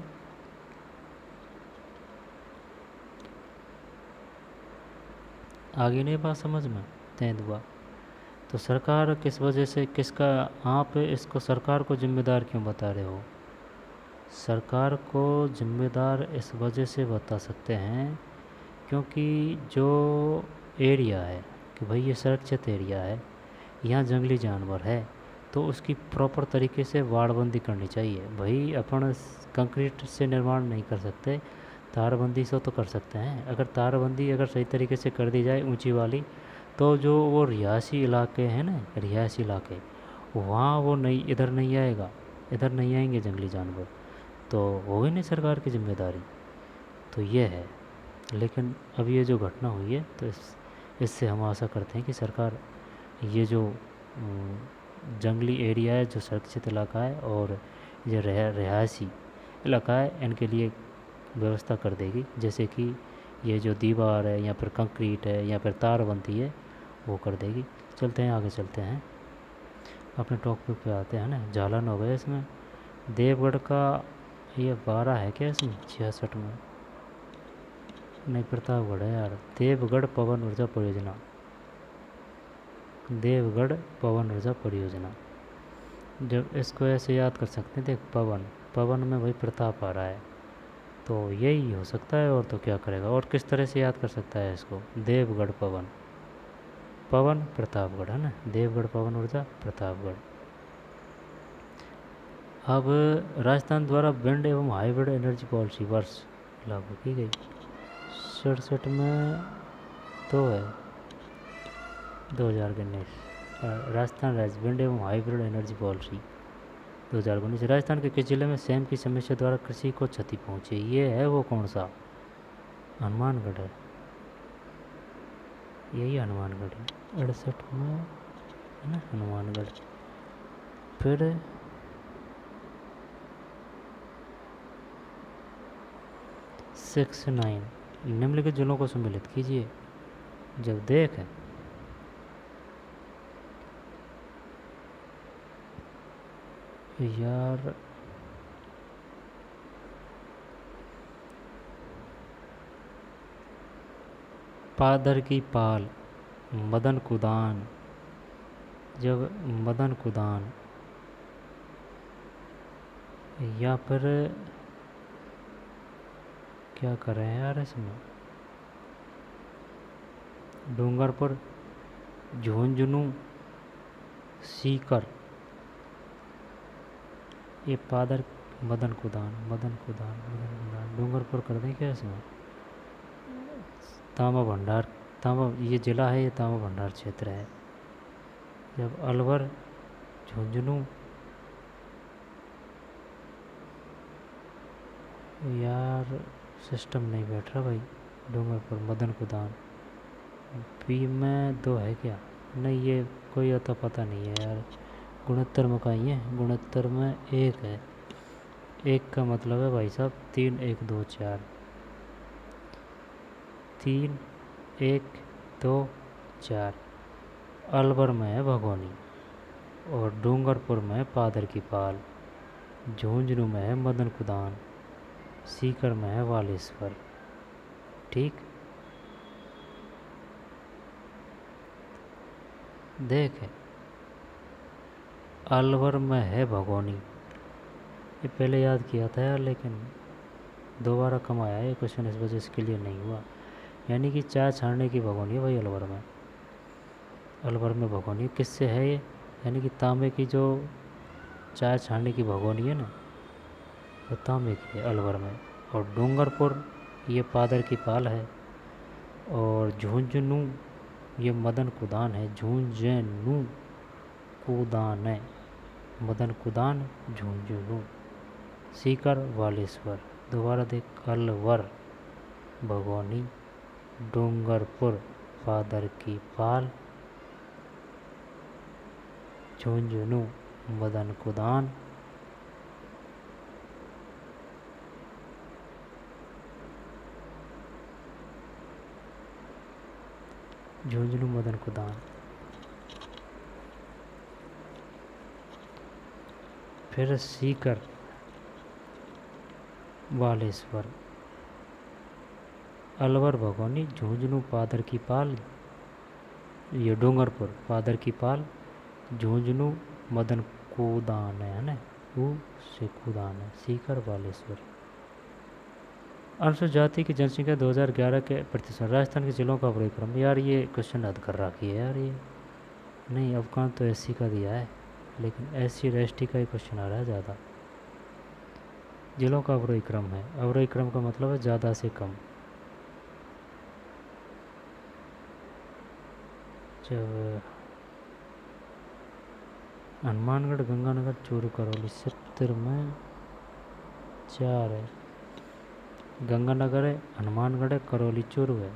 आगे नहीं बात समझ में, तेंदुआ तो सरकार किस वजह से, किसका, आप इसको सरकार को जिम्मेदार क्यों बता रहे हो? सरकार को जिम्मेदार इस वजह से बता सकते हैं क्योंकि जो एरिया है कि भाई ये सुरक्षित एरिया है, यहाँ जंगली जानवर है, तो उसकी प्रॉपर तरीके से वाड़बंदी करनी चाहिए। भाई अपन कंक्रीट से निर्माण नहीं कर सकते, तारबंदी से तो कर सकते हैं। अगर तारबंदी अगर सही तरीके से कर दी जाए ऊंची वाली, तो जो वो रिहायशी इलाके हैं ना, रिहायशी इलाके, वहाँ वो नहीं, इधर नहीं आएगा, इधर नहीं आएंगे जंगली जानवर, तो होगी नहीं सरकार की जिम्मेदारी। तो ये है। लेकिन अब ये जो घटना हुई है, तो इससे हम आशा करते हैं कि सरकार ये जो जंगली एरिया है, जो सुरक्षित इलाका है, और ये रिहायशी इलाका है, इनके लिए व्यवस्था कर देगी। जैसे कि ये जो दीवार है, या फिर कंक्रीट है, या फिर तारबंदी है, वो कर देगी। चलते हैं, आगे चलते हैं, अपने टॉपिक पे आते हैं ना। झालन हो गया इसमें। देवगढ़ का ये 12 है क्या इसमें, 66 में नहीं, प्रतापगढ़ है यार। देवगढ़ पवन ऊर्जा परियोजना, देवगढ़ पवन ऊर्जा परियोजना। जब इसको ऐसे याद कर सकते हैं, देख पवन, पवन में वही प्रताप आ रहा है, तो यही हो सकता है, और तो क्या करेगा, और किस तरह से याद कर सकता है इसको, देवगढ़ पवन, पवन प्रतापगढ़ है ना, देवगढ़ पवन ऊर्जा प्रतापगढ़। अब राजस्थान द्वारा विंड एवं हाइब्रिड एनर्जी पॉलिसी वर्ष लागू की गई। 67 में तो है 2019। राजस्थान राज्य विंड एवं हाइब्रिड एनर्जी पॉलिसी 2019। राजस्थान के किस जिले में सेम की समस्या द्वारा कृषि को क्षति पहुंची? ये है वो कौन सा? हनुमानगढ़ है, यही हनुमानगढ़ है 68 में, है ना हनुमानगढ़। फिर 69 निम्नलिखित जिलों को सम्मिलित कीजिए। जब देख यार पादर की पाल, मदन कुदान, जब मदन कुदान, या फिर क्या कर रहे हैं यार इसमें, डूंगरपुर, झुंझुनू, सीकर, ये पादर, मदन कुदान, मदन कुदान, मदन कुदान, डूंगरपुर कर दें क्या इसमें? तांबा भंडार, तांबा ये जिला है, ये तांबा भंडार क्षेत्र है। जब अलवर, झुंझुनू, यार सिस्टम नहीं बैठ रहा भाई। डूंगरपुर, मदन कुदान, बी में दो है क्या? नहीं, ये कोई अता पता नहीं है यार। गुणोत्तर में कहीं है, गुणोत्तर में एक है, एक का मतलब है भाई साहब 3 1 2 4, 3 1 2 4। अलवर में है भगोनी, और डूंगरपुर में है पादर की पाल, झुंझुनू में है मदन कुदान, सीकर में है वालेश्वर। ठीक, देख अलवर में है भगोनी, ये पहले याद किया था यार, लेकिन दोबारा कम आया ये क्वेश्चन, इस वजह से क्लियर नहीं हुआ। यानी कि चाय छानने की भगोनी है भाई अलवर में, अलवर में भगोनी किससे है ये? यानी कि तांबे की जो चाय छानने की भगोनी है ना, वो तांबे की है अलवर में। और डूंगरपुर ये पादर की पाल है, और झुंझुनू ये मदन कुदान है, झुंझुनू कुदान है, मदन कुदान, झुंझुनू, सीकर वालेश्वर। दोबारा देख, अलवर भगोनी, डूंगरपुर पादर की पाल, झुंझुनू मदन कुदान, झुंझुनू मदन कुदान। फिर सीकर वालेश्वर, अलवर भगोनी, झुंझुनू पादर की पाल, ये डूंगरपुर पादर की पाल, झुंझुनू मदन कुदान है ना, वो से कुदान है, सीकर वालेश्वर। अनुसूचित जाति की जनसंख्या 2011 के प्रतिशत, राजस्थान के जिलों का परिक्रम। यार ये क्वेश्चन हद कर रखी है यार ये, नहीं अफगान तो एससी का दिया है, लेकिन एससी और एसटी का ही क्वेश्चन आ रहा है ज़्यादा। जिलों का अवरोही क्रम है, अवरोही क्रम का मतलब है ज़्यादा से कम। जब हनुमानगढ़, गंगानगर, चूरू, करौली 70 में 4 है, गंगानगर है, हनुमानगढ़ है, करौली, चूरू है।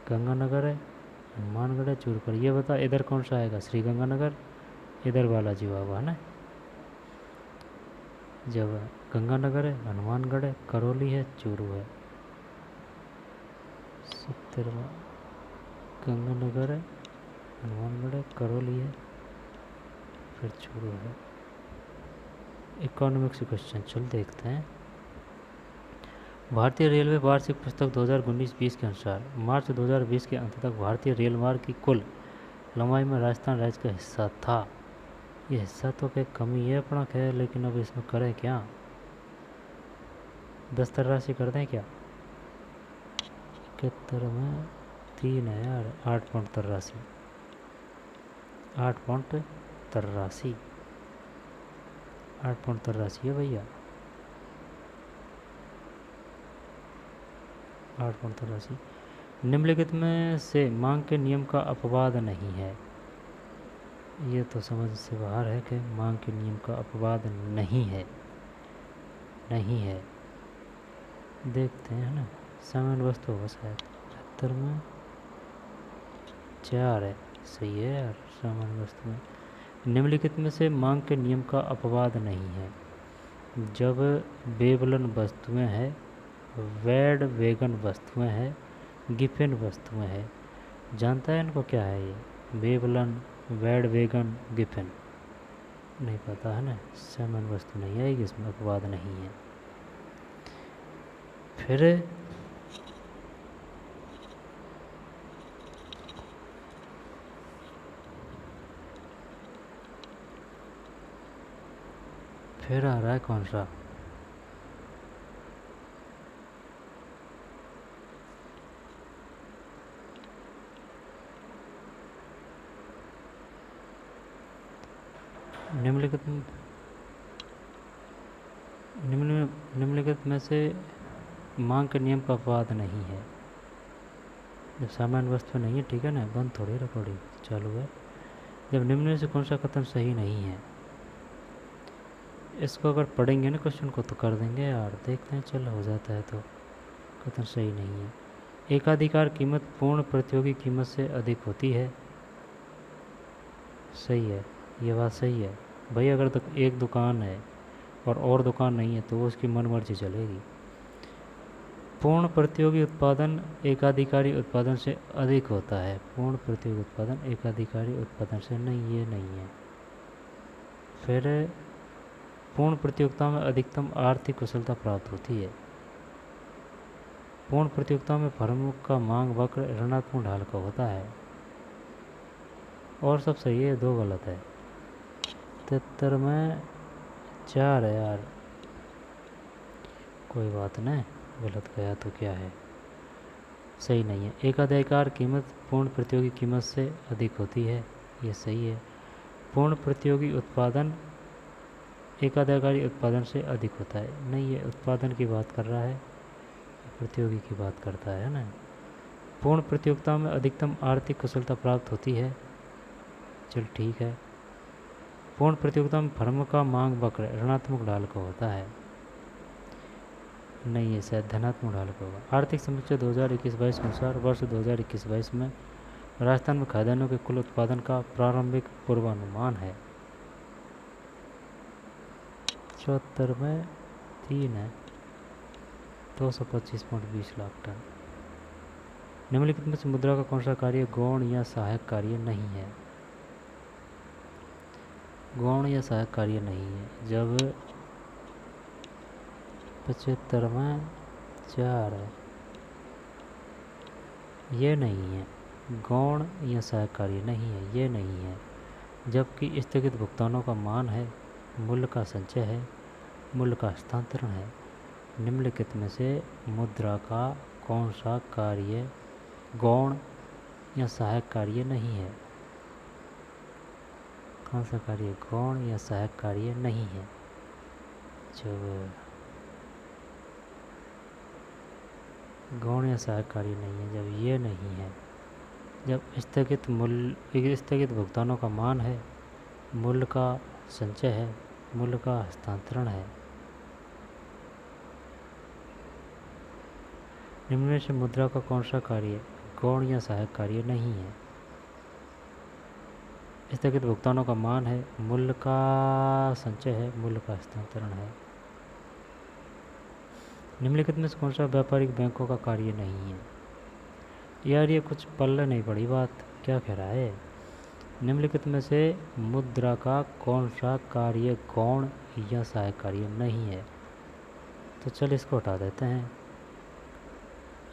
गंगानगर है, हनुमानगढ़ है, चूरू कर। ये बता इधर कौन सा आएगा? श्री गंगानगर, इधर बालाजी बाबा है ना। जब गंगानगर है, हनुमानगढ़ है, करौली है, चूरू है। 70 में गंगानगर है, हनुमानगढ़ है, करौली है, फिर चूरू है। इकोनॉमिक्स क्वेश्चन चल देखते हैं। भारतीय रेलवे वार्षिक पुस्तक 2019-20 के अनुसार मार्च 2020 के अंत तक भारतीय रेल मार्ग की कुल लंबाई में राजस्थान राज्य का हिस्सा था। ये हिस्सा तो क्या कमी है अपना खैर, लेकिन अब इसमें करें क्या? 10 राशि कर दें क्या? 71 में 3 है यार, 8 पॉइंट तर्रासी, 8 पॉइंट तर्रासी, 8 पॉइंट तर्रासी है भैया। 8.83। निम्नलिखित में से मांग के नियम का अपवाद नहीं है। ये तो समझ से बाहर है कि मांग के नियम का अपवाद नहीं है, नहीं है। देखते हैं ना, सामान्य वस्तु होगा शायद 73 में 4 है। सही है यार, सामान्य वस्तु में। निम्नलिखित में से मांग के नियम का अपवाद नहीं है। जब बेवलन वस्तुएं हैं, वैड वेगन वस्तुएं हैं, गिफिन वस्तुएं हैं। जानता है इनको क्या है ये? बेवलन, वैड वेगन, गिफिन। नहीं पता है ना, सामान्य वस्तु नहीं आएगी इसमें, अपवाद नहीं है। फिर आ रहा है कौन सा? निम्नलिखित में से मांग के नियम का अपवाद नहीं है। जब सामान्य वस्तु नहीं है, ठीक है ना, बंद थोड़ी रिकॉर्डिंग चालू है। जब निम्न में से कौन सा कथन सही नहीं है, इसको अगर पढ़ेंगे ना क्वेश्चन को तो कर देंगे यार। देखते हैं, चल हो जाता है तो। कथन सही नहीं है। एकाधिकार कीमत पूर्ण प्रतियोगी कीमत से अधिक होती है। सही है, ये बात सही है भाई। अगर तो एक दुकान है और दुकान नहीं है तो वो उसकी मन मर्जी चलेगी। पूर्ण प्रतियोगी उत्पादन एकाधिकारी उत्पादन से अधिक होता है। पूर्ण प्रतियोगी उत्पादन एकाधिकारी उत्पादन से नहीं, ये नहीं है। फिर पूर्ण प्रतियोगिता में अधिकतम आर्थिक कुशलता प्राप्त होती है। पूर्ण प्रतियोगिता में फर्म का मांग वक्र ऋणात्मक ढाल का होता है। और सब सही है, 2 गलत है। 73 में 4 है यार, कोई बात नहीं, गलत गया तो क्या है, सही नहीं है। एकाधिकार कीमत पूर्ण प्रतियोगी कीमत से अधिक होती है, ये सही है। पूर्ण प्रतियोगी उत्पादन एकाधिकारी उत्पादन से अधिक होता है, नहीं, ये उत्पादन की बात कर रहा है, प्रतियोगी की बात करता है ना। पूर्ण प्रतियोगिता में अधिकतम आर्थिक कुशलता प्राप्त होती है, चल ठीक है। पूर्ण प्रतियोगिता में फर्म का मांग वक्र ऋणात्मक ढाल का होता है, नहीं है, शायद धनात्मक ढाल का होगा। आर्थिक समीक्षा 2021-22 के अनुसार वर्ष 2021-22 में राजस्थान में खाद्यान्नों के कुल उत्पादन का प्रारंभिक पूर्वानुमान है। 74 में 3 है, 225.20 लाख टन। निम्नलिखित में से मुद्रा का कौन सा कार्य गौण या सहायक कार्य नहीं है? गौण या सहायक कार्य नहीं है। जब 75 में 4 है, ये नहीं है। गौण या सहायक कार्य नहीं है, ये नहीं है। जबकि स्थगित भुगतानों का मान है, मूल्य का संचय है, मूल्य का हस्तांतरण है। निम्नलिखित में से मुद्रा का कौन सा कार्य गौण या सहायक कार्य नहीं है? कौन सा कार्य गौण या सहायक कार्य नहीं है? जब गौण या सहायक कार्य नहीं है, जब ये नहीं है, जब स्थगित भुगतानों का मान है, मूल्य का संचय है, मूल्य का हस्तांतरण है। निम्न में से मुद्रा का कौन सा कार्य गौण या सहायक कार्य नहीं है? स्थगित भुगतानों का मान है, मूल्य का संचय है, मूल्य का हस्तांतरण है। निम्नलिखित में से कौन सा व्यापारिक बैंकों का कार्य नहीं है? यार ये कुछ पल्ले नहीं पड़ी बात, क्या कह रहा है? निम्नलिखित में से मुद्रा का कौन सा कार्य गौण या सहायक कार्य नहीं है? तो चल इसको हटा देते हैं।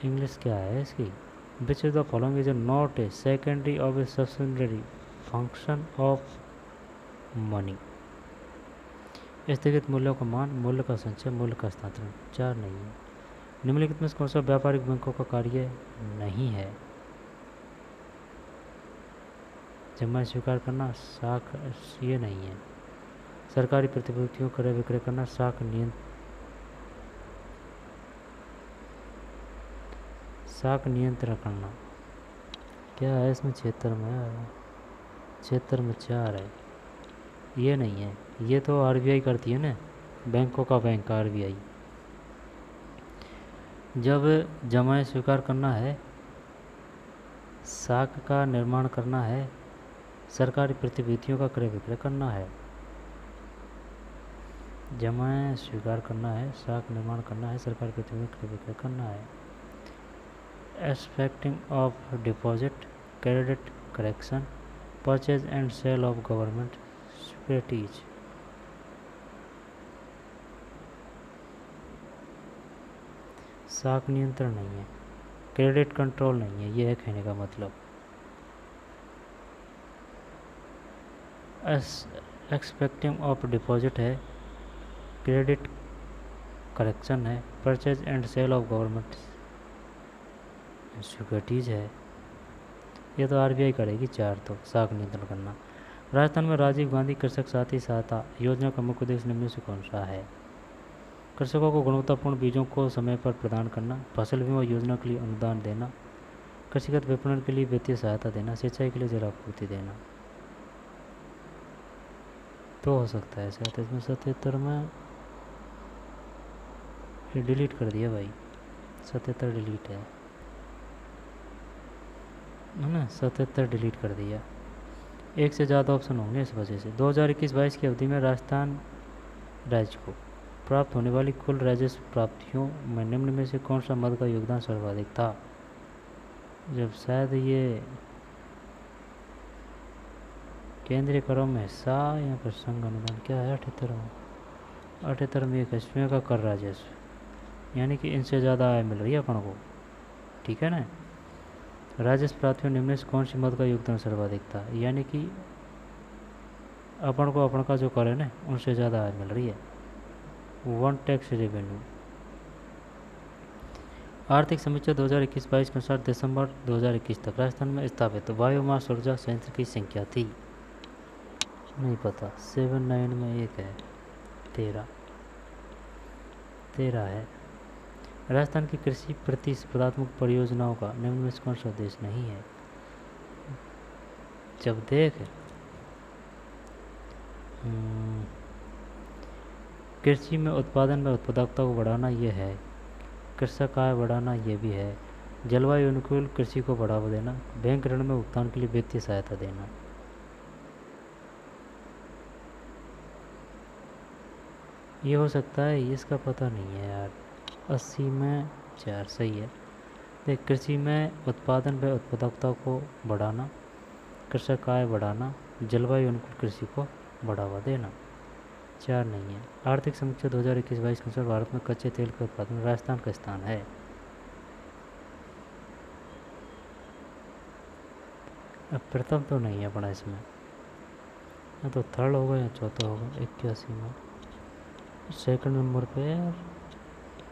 इंग्लिश क्या है इसकी? Which is the following is not a secondary of A subsidiary function of money. स्थगित मूल्यों का मान, मूल्य का संचय, मूल्य का हस्तांतरण। 4 नहीं है। निम्नलिखित में कौन सा व्यापारिक बैंकों का कार्य नहीं है? जमा स्वीकार करना, साख, ये नहीं है। सरकारी प्रतिभूतियों क्रय विक्रय करना, साख नियंत्रण, साख नियंत्रण करना क्या है इसमें? क्षेत्र में, क्षेत्र में 4 है, ये नहीं है, ये तो आरबीआई करती है ना, बैंकों का बैंक आरबीआई। जब जमाएं स्वीकार करना है, साख का निर्माण करना है, सरकारी प्रतिभूतियों का क्रय विक्रय करना है। जमाएं स्वीकार करना है, साख निर्माण करना है, सरकारी प्रतिभूतियों का क्रय विक्रय करना है। Expecting of deposit, credit correction, purchase and sale of government securities. साख नियंत्रण नहीं है, क्रेडिट कंट्रोल नहीं है, ये है कहने का मतलब। एक्सपेक्टिंग ऑफ डिपॉजिट है, क्रेडिट करेक्शन है, purchase and sale of government securities है, ये तो आरबीआई करेगी। 4 तो साख नियंत्रण करना। राजस्थान में राजीव गांधी कृषक साथी सहायता योजना का मुख्य उद्देश्य निम्न में से कौन सा है? कृषकों को गुणवत्तापूर्ण बीजों को समय पर प्रदान करना, फसल बीमा योजना के लिए अनुदान देना, कृषिगत विपणन के लिए वित्तीय सहायता देना, सिंचाई के लिए जलापूर्ति देना। तो हो सकता है 37 में, 77 में डिलीट कर दिया भाई, 77 डिलीट है ना, 77 डिलीट कर दिया। एक से ज़्यादा ऑप्शन होंगे इस वजह से। 2021-22 की अवधि में राजस्थान राज्य को प्राप्त होने वाली कुल राजस्व प्राप्तियों में निम्न में से कौन सा मद का योगदान सर्वाधिक था? जब शायद ये केंद्रीय करों में हिस्सा या फिर संघ अनुदान क्या है? 78 में, 78 में एक इसमें का कर राजस्व, यानी कि इनसे ज़्यादा आय मिल रही है अपन को, ठीक है ना। राजस्व प्राप्तियों निम्न से कौन सी मद का योगदान सर्वाधिक था? यानी कि अपन को अपन का जो कर है ना उनसे ज़्यादा आय मिल रही है। 1 टैक्स रेवेन्यू। आर्थिक समीक्षा 2021-22 के अनुसार दिसंबर 2021 तक राजस्थान में स्थापित बायोमास ऊर्जा संयंत्र की संख्या थी, नहीं पता। 79 में एक है, 13 है। राजस्थान की कृषि प्रतिस्पर्धात्मक परियोजनाओं का निम्न में से कौन सा उद्देश्य नहीं है? जब देख कृषि में उत्पादन में उत्पादकता को बढ़ाना ये है, कृषक आय बढ़ाना ये भी है, जलवायु अनुकूल कृषि को बढ़ावा देना, बैंक ऋण में भुगतान के लिए वित्तीय सहायता देना। ये हो सकता है, इसका पता नहीं है यार। 80 में 4 सही है। देख, कृषि में उत्पादन व उत्पादकता को बढ़ाना, कृषक आय बढ़ाना, जलवायु अनुकूल कृषि को बढ़ावा देना। 4 नहीं है। आर्थिक समीक्षा 2021-22 के अनुसार भारत में कच्चे तेल के उत्पादन में राजस्थान का स्थान है। अब प्रथम तो नहीं है अपना इसमें, या तो थर्ड होगा या चौथा होगा। 81 में सेकंड नंबर पे यार,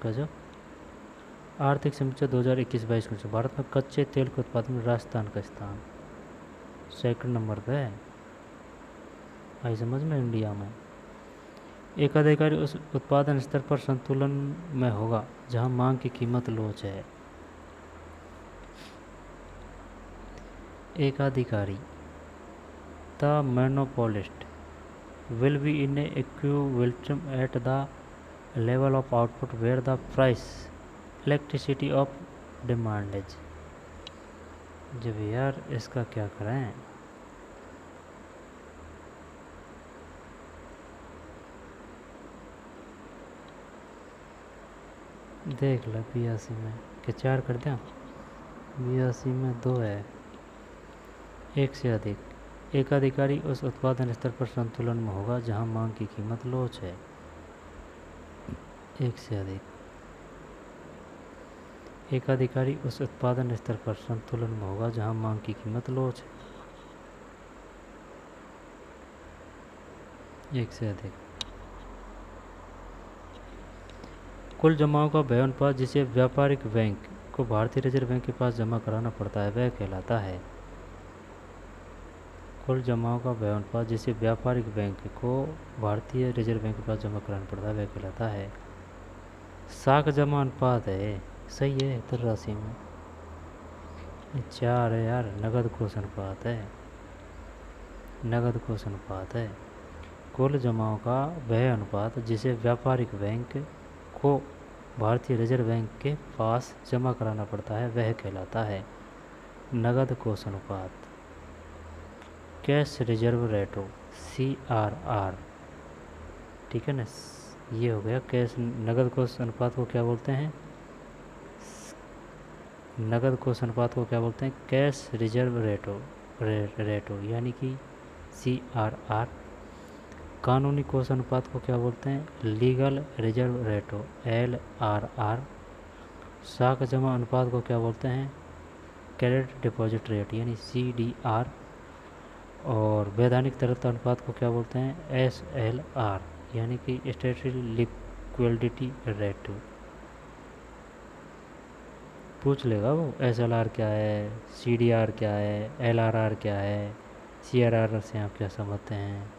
गजब। आर्थिक समीक्षा 2021-22 के अनुसार भारत में कच्चे तेल के उत्पादन में राजस्थान का स्थान सेकंड नंबर पे है। आई समझ में? इंडिया में एक अधिकारी उस उत्पादन स्तर पर संतुलन में होगा जहां मांग की कीमत लोच है। एक अधिकारी, the monopolist, will be in a equilibrium at the level of output where the price electricity of demand is। जब यार इसका क्या करें? देख लो 82 में कि 4 कर दें। 82 में 2 है। एक से अधिक, एक अधिकारी उस उत्पादन स्तर पर संतुलन में होगा जहां मांग की कीमत लोच है। एक से अधिक, एक अधिकारी उस उत्पादन स्तर पर संतुलन में होगा जहां मांग की कीमत लोच है। एक से अधिक। कुल जमाओं का वह अनुपात जिसे व्यापारिक बैंक को भारतीय रिजर्व बैंक के पास जमा कराना पड़ता है वह कहलाता है। कुल जमाओं का वह अनुपात जिसे व्यापारिक बैंक को भारतीय रिजर्व बैंक के पास जमा कराना पड़ता है वह कहलाता है। साख जमा अनुपात है, सही है। 73 में ये 4 है यार, नगद कोष अनुपात है, नगद कोष अनुपात है। कुल जमाओं का वह अनुपात जिसे व्यापारिक बैंक को भारतीय रिजर्व बैंक के पास जमा कराना पड़ता है वह कहलाता है नगद कोष अनुपात। कैश रिजर्व रेटो CRR, ठीक है ना, ये हो गया कैश। नगद कोष अनुपात को क्या बोलते हैं? नगद कोष अनुपात को क्या बोलते हैं? कैश रिजर्व रेटो यानी कि CRR। कानूनी कोष अनुपात को क्या बोलते हैं? Legal reserve रेटो LRR। साख जमा अनुपात को क्या बोलते हैं? क्रेडिट डिपॉजिट रेट यानी CDR। और वैधानिक तरलता अनुपात को क्या बोलते हैं? SLR यानी कि स्टैट्यूटरी लिक्विडिटी रेट। पूछ लेगा वो SLR क्या है, CDR क्या है, LRR क्या है, CRR से आप क्या समझते हैं,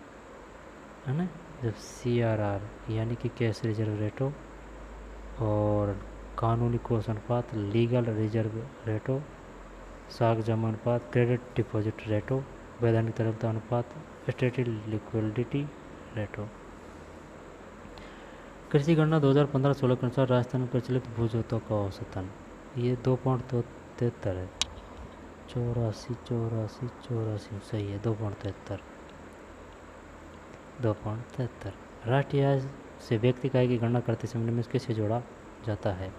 है ना। जब CRR यानी कि कैश रिजर्व रेटो, और कानूनी कोष अनुपात लीगल रिजर्व रेटो, साख जमा अनुपात क्रेडिट डिपॉजिट रेटो, वैधानिक तरलता अनुपात स्टैट्यूटरी लिक्विडिटी रेटो। कृषि गणना 2015-16 के अनुसार राजस्थान में प्रचलित भू जोतों का औसतन ये 2.73 है। 84 सही है, 2.73। राष्ट्रीय आय से व्यक्ति आय की गणना करते समय में किसे जोड़ा जाता है?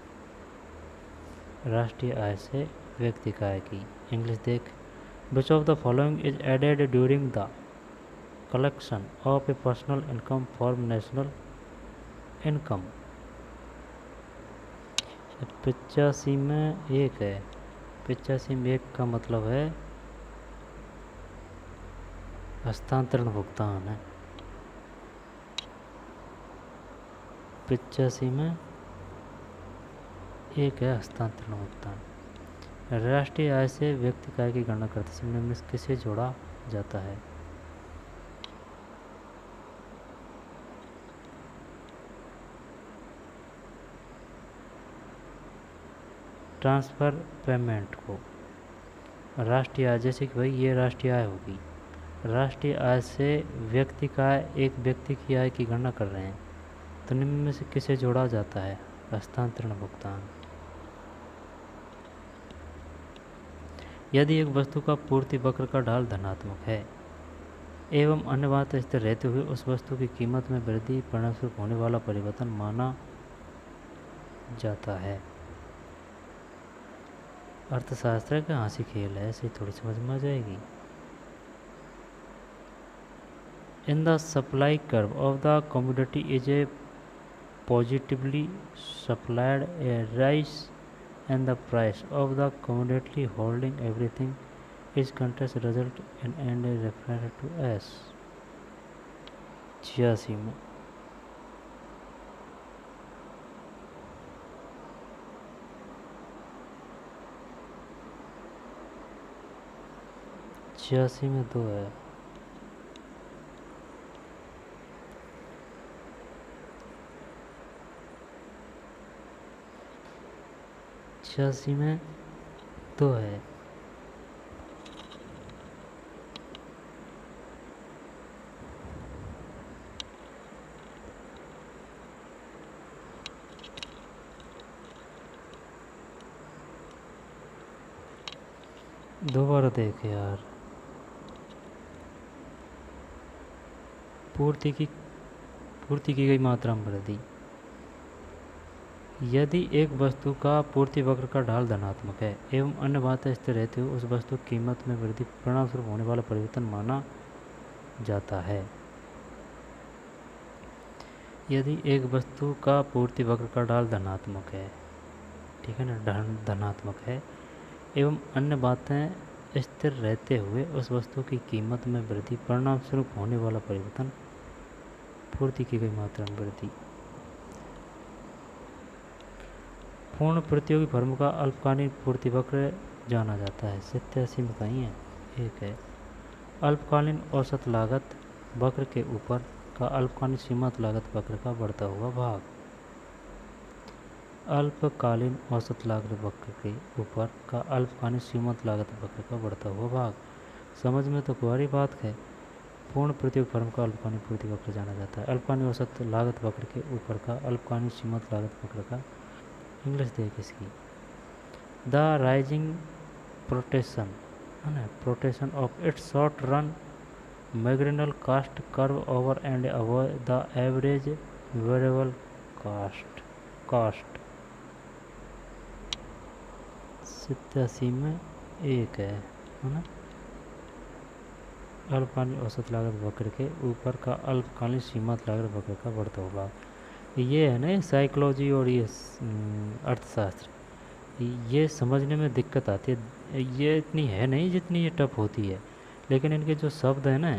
राष्ट्रीय आय से व्यक्ति आय की इंग्लिश देख। Which of the following is added during the collection of a personal income for national income? 85 में 1 है। 85 में 1 का मतलब है हस्तांतरण भुगतान है। 85 में 1 है हस्तांतरण भुगतान। राष्ट्रीय आय से व्यक्ति आय की गणना करते समय में किसे जोड़ा जाता है? ट्रांसफ़र पेमेंट को। राष्ट्रीय आय, जैसे कि भाई ये राष्ट्रीय आय होगी, राष्ट्रीय आय से व्यक्ति का आय, एक व्यक्ति की आय की गणना कर रहे हैं, तो निम्न में से किसे जोड़ा जाता है? हस्तांतरण भुगतान। यदि एक वस्तु का पूर्ति वक्र का ढाल धनात्मक है एवं अन्य बात स्थिर रहते हुए उस वस्तु की कीमत में वृद्धि परिणामस्वरूप होने वाला परिवर्तन माना जाता है। अर्थशास्त्र का हंसी खेल है, ऐसे थोड़ी समझ में आ जाएगी। In the supply curve of the commodity is a positively supplied a rise and the price of the commodity holding everything is contrast result in and refer to S. 86 में 86 में 2 है। छियासी में 2 है। दोबारा देख यार, पूर्ति की गई मात्रा में वृद्धि। यदि एक वस्तु का पूर्ति वक्र का ढाल धनात्मक है एवं अन्य बातें स्थिर रहते हुए उस वस्तु की कीमत में वृद्धि परिणामस्वरूप होने वाला परिवर्तन माना जाता है। यदि एक वस्तु का पूर्ति वक्र का ढाल धनात्मक है, ठीक है ना, धनात्मक है एवं अन्य बातें स्थिर रहते हुए उस वस्तु की कीमत में वृद्धि परिणामस्वरूप होने वाला परिवर्तन पूर्ति की गई मात्रा में वृद्धि। पूर्ण प्रतियोगी फर्म का अल्पकालीन पूर्ति वक्र जाना जाता है। 87 में कहीं है, 1 है। अल्पकालीन औसत लागत वक्र के ऊपर का अल्पकालीन सीमांत लागत वक्र का बढ़ता हुआ भाग। अल्पकालीन औसत लागत वक्र के ऊपर का अल्पकालीन सीमांत लागत वक्र का बढ़ता हुआ भाग। समझ में तो कुआरी बात है। पूर्ण प्रतियोग फर्म का अल्पकालीन प्रतियोग वक्र जाना जाता है। अल्पकालीन औसत लागत वक्र के ऊपर का अल्पकालीन सीमांत लागत वक्र का इंग्लिश देख इसकी। द राइजिंग प्रोटेक्शन है ना, protection of its short run marginal cost curve over and above the average variable cost 87 में एक है ना। अल्पकालीन औसत लागत वक्र के ऊपर का अल्पकालीन सीमांत लागत वक्र का बढ़ता हुआ, ये है ना साइकोलॉजी और ये अर्थशास्त्र, ये समझने में दिक्कत आती है। ये इतनी है नहीं जितनी ये टफ होती है, लेकिन इनके जो शब्द हैं ना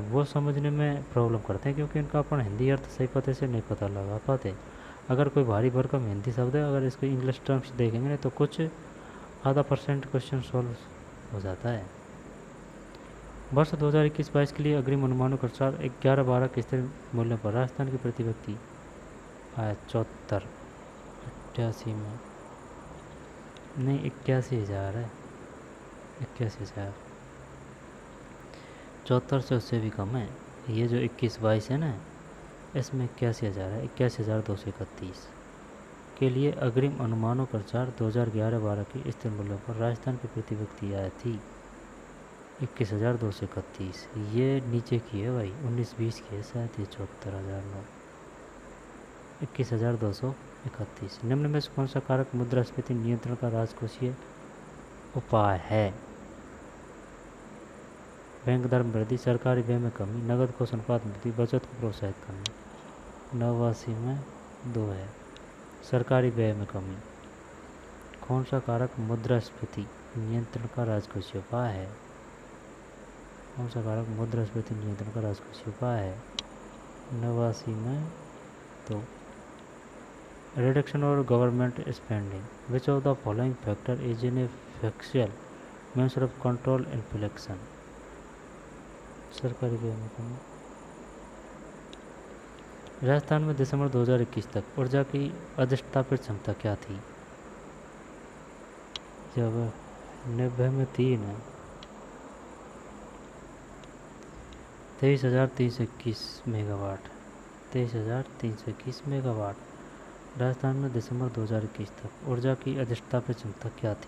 वो समझने में प्रॉब्लम करते हैं, क्योंकि इनका अपन हिंदी अर्थ सही पते से नहीं पता लगा पाते। अगर कोई भारी भरकम हिंदी शब्द है, अगर इसको इंग्लिश टर्म्स देखेंगे तो कुछ आधा % क्वेश्चन सॉल्व हो जाता है। वर्ष 2021-22 के लिए अग्रिम अनुमानों के अनुसार 11-12 के स्थिर मूल्यों पर राजस्थान की प्रति व्यक्ति आया 74, 88 में नहीं 81,000 है, 81,000, 74 से उससे भी कम है। ये जो 21-22 है ना, इसमें 81,000 है, 81,231 के लिए अग्रिम अनुमानों के अनुसार 2011-12 की स्थिर मूल्यों पर राजस्थान की प्रति व्यक्ति आय थी 21,231। ये नीचे की है भाई, 19-20 की है शायद, ये 74,009, 21,231। निम्न में से कौन सा कारक मुद्रास्फीति नियंत्रण का राजकोषीय उपाय है? बैंक दर में वृद्धि, सरकारी व्यय में कमी, नगद कोष अनुपात में वृद्धि, बचत को प्रोत्साहित करना। 89 में 2 है, सरकारी व्यय में कमी। कौन सा कारक मुद्रास्फीति नियंत्रण का राजकोषीय उपाय है? कौन सा कारक मुद्रास्फीति नियंत्रण का राजकोषीय उपाय है? 89 में 2। रिडक्शन और government spending, which of the following factor is in effectual measure of control inflection? सरकारी व्यय में कमी। राजस्थान में दिसंबर 2021 तक ऊर्जा की अधिष्ठापित क्षमता क्या थी? जब 90 में 3 है, 23,321 मेगावाट, 23,321 मेगावाट। राजस्थान में दिसंबर 2021 तक ऊर्जा की अधिष्ठापित क्षमता क्या थी?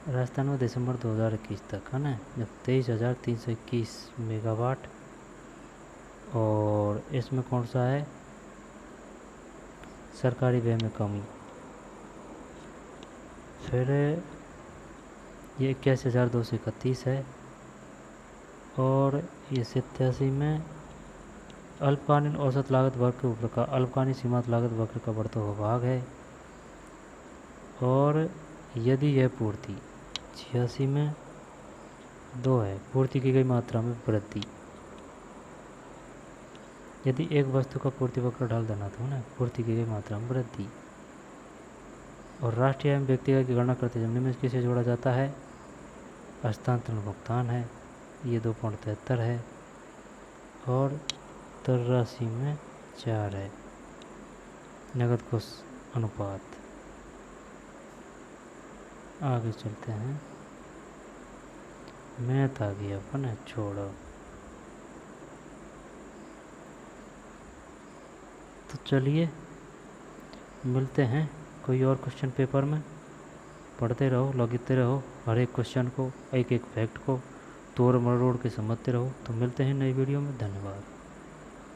राजस्थान में दिसंबर 2021 तक है ना, जब 23,321 मेगावाट, और इसमें कौन सा है? सरकारी व्यय में कमी। फिर ये 81,231 है, और ये 87 में अल्पकालीन औसत लागत वक्र के ऊपर का अल्पकालीन सीमांत लागत वक्र का बढ़ता हुआ भाग है। और यदि यह पूर्ति 86 में 2 है, पूर्ति की गई मात्रा में वृद्धि। यदि एक वस्तु का पूर्ति वक्र ढाल देना था ना, पूर्ति की गई मात्रा में वृद्धि। और राष्ट्रीय एवं व्यक्तिगत की गणना करते जब निम्न किसे जोड़ा जाता है? हस्तांतरण भुगतान है, ये 2.73 है, और 83 में 4 है, नगद कोष अनुपात। आगे चलते हैं, मैथ आ गया अपन, छोड़ो। तो चलिए मिलते हैं कोई और क्वेश्चन पेपर में। पढ़ते रहो, लगते रहो, हर एक क्वेश्चन को, एक एक फैक्ट को तोड़ मरोड़ के समझते रहो। तो मिलते हैं नई वीडियो में। धन्यवाद।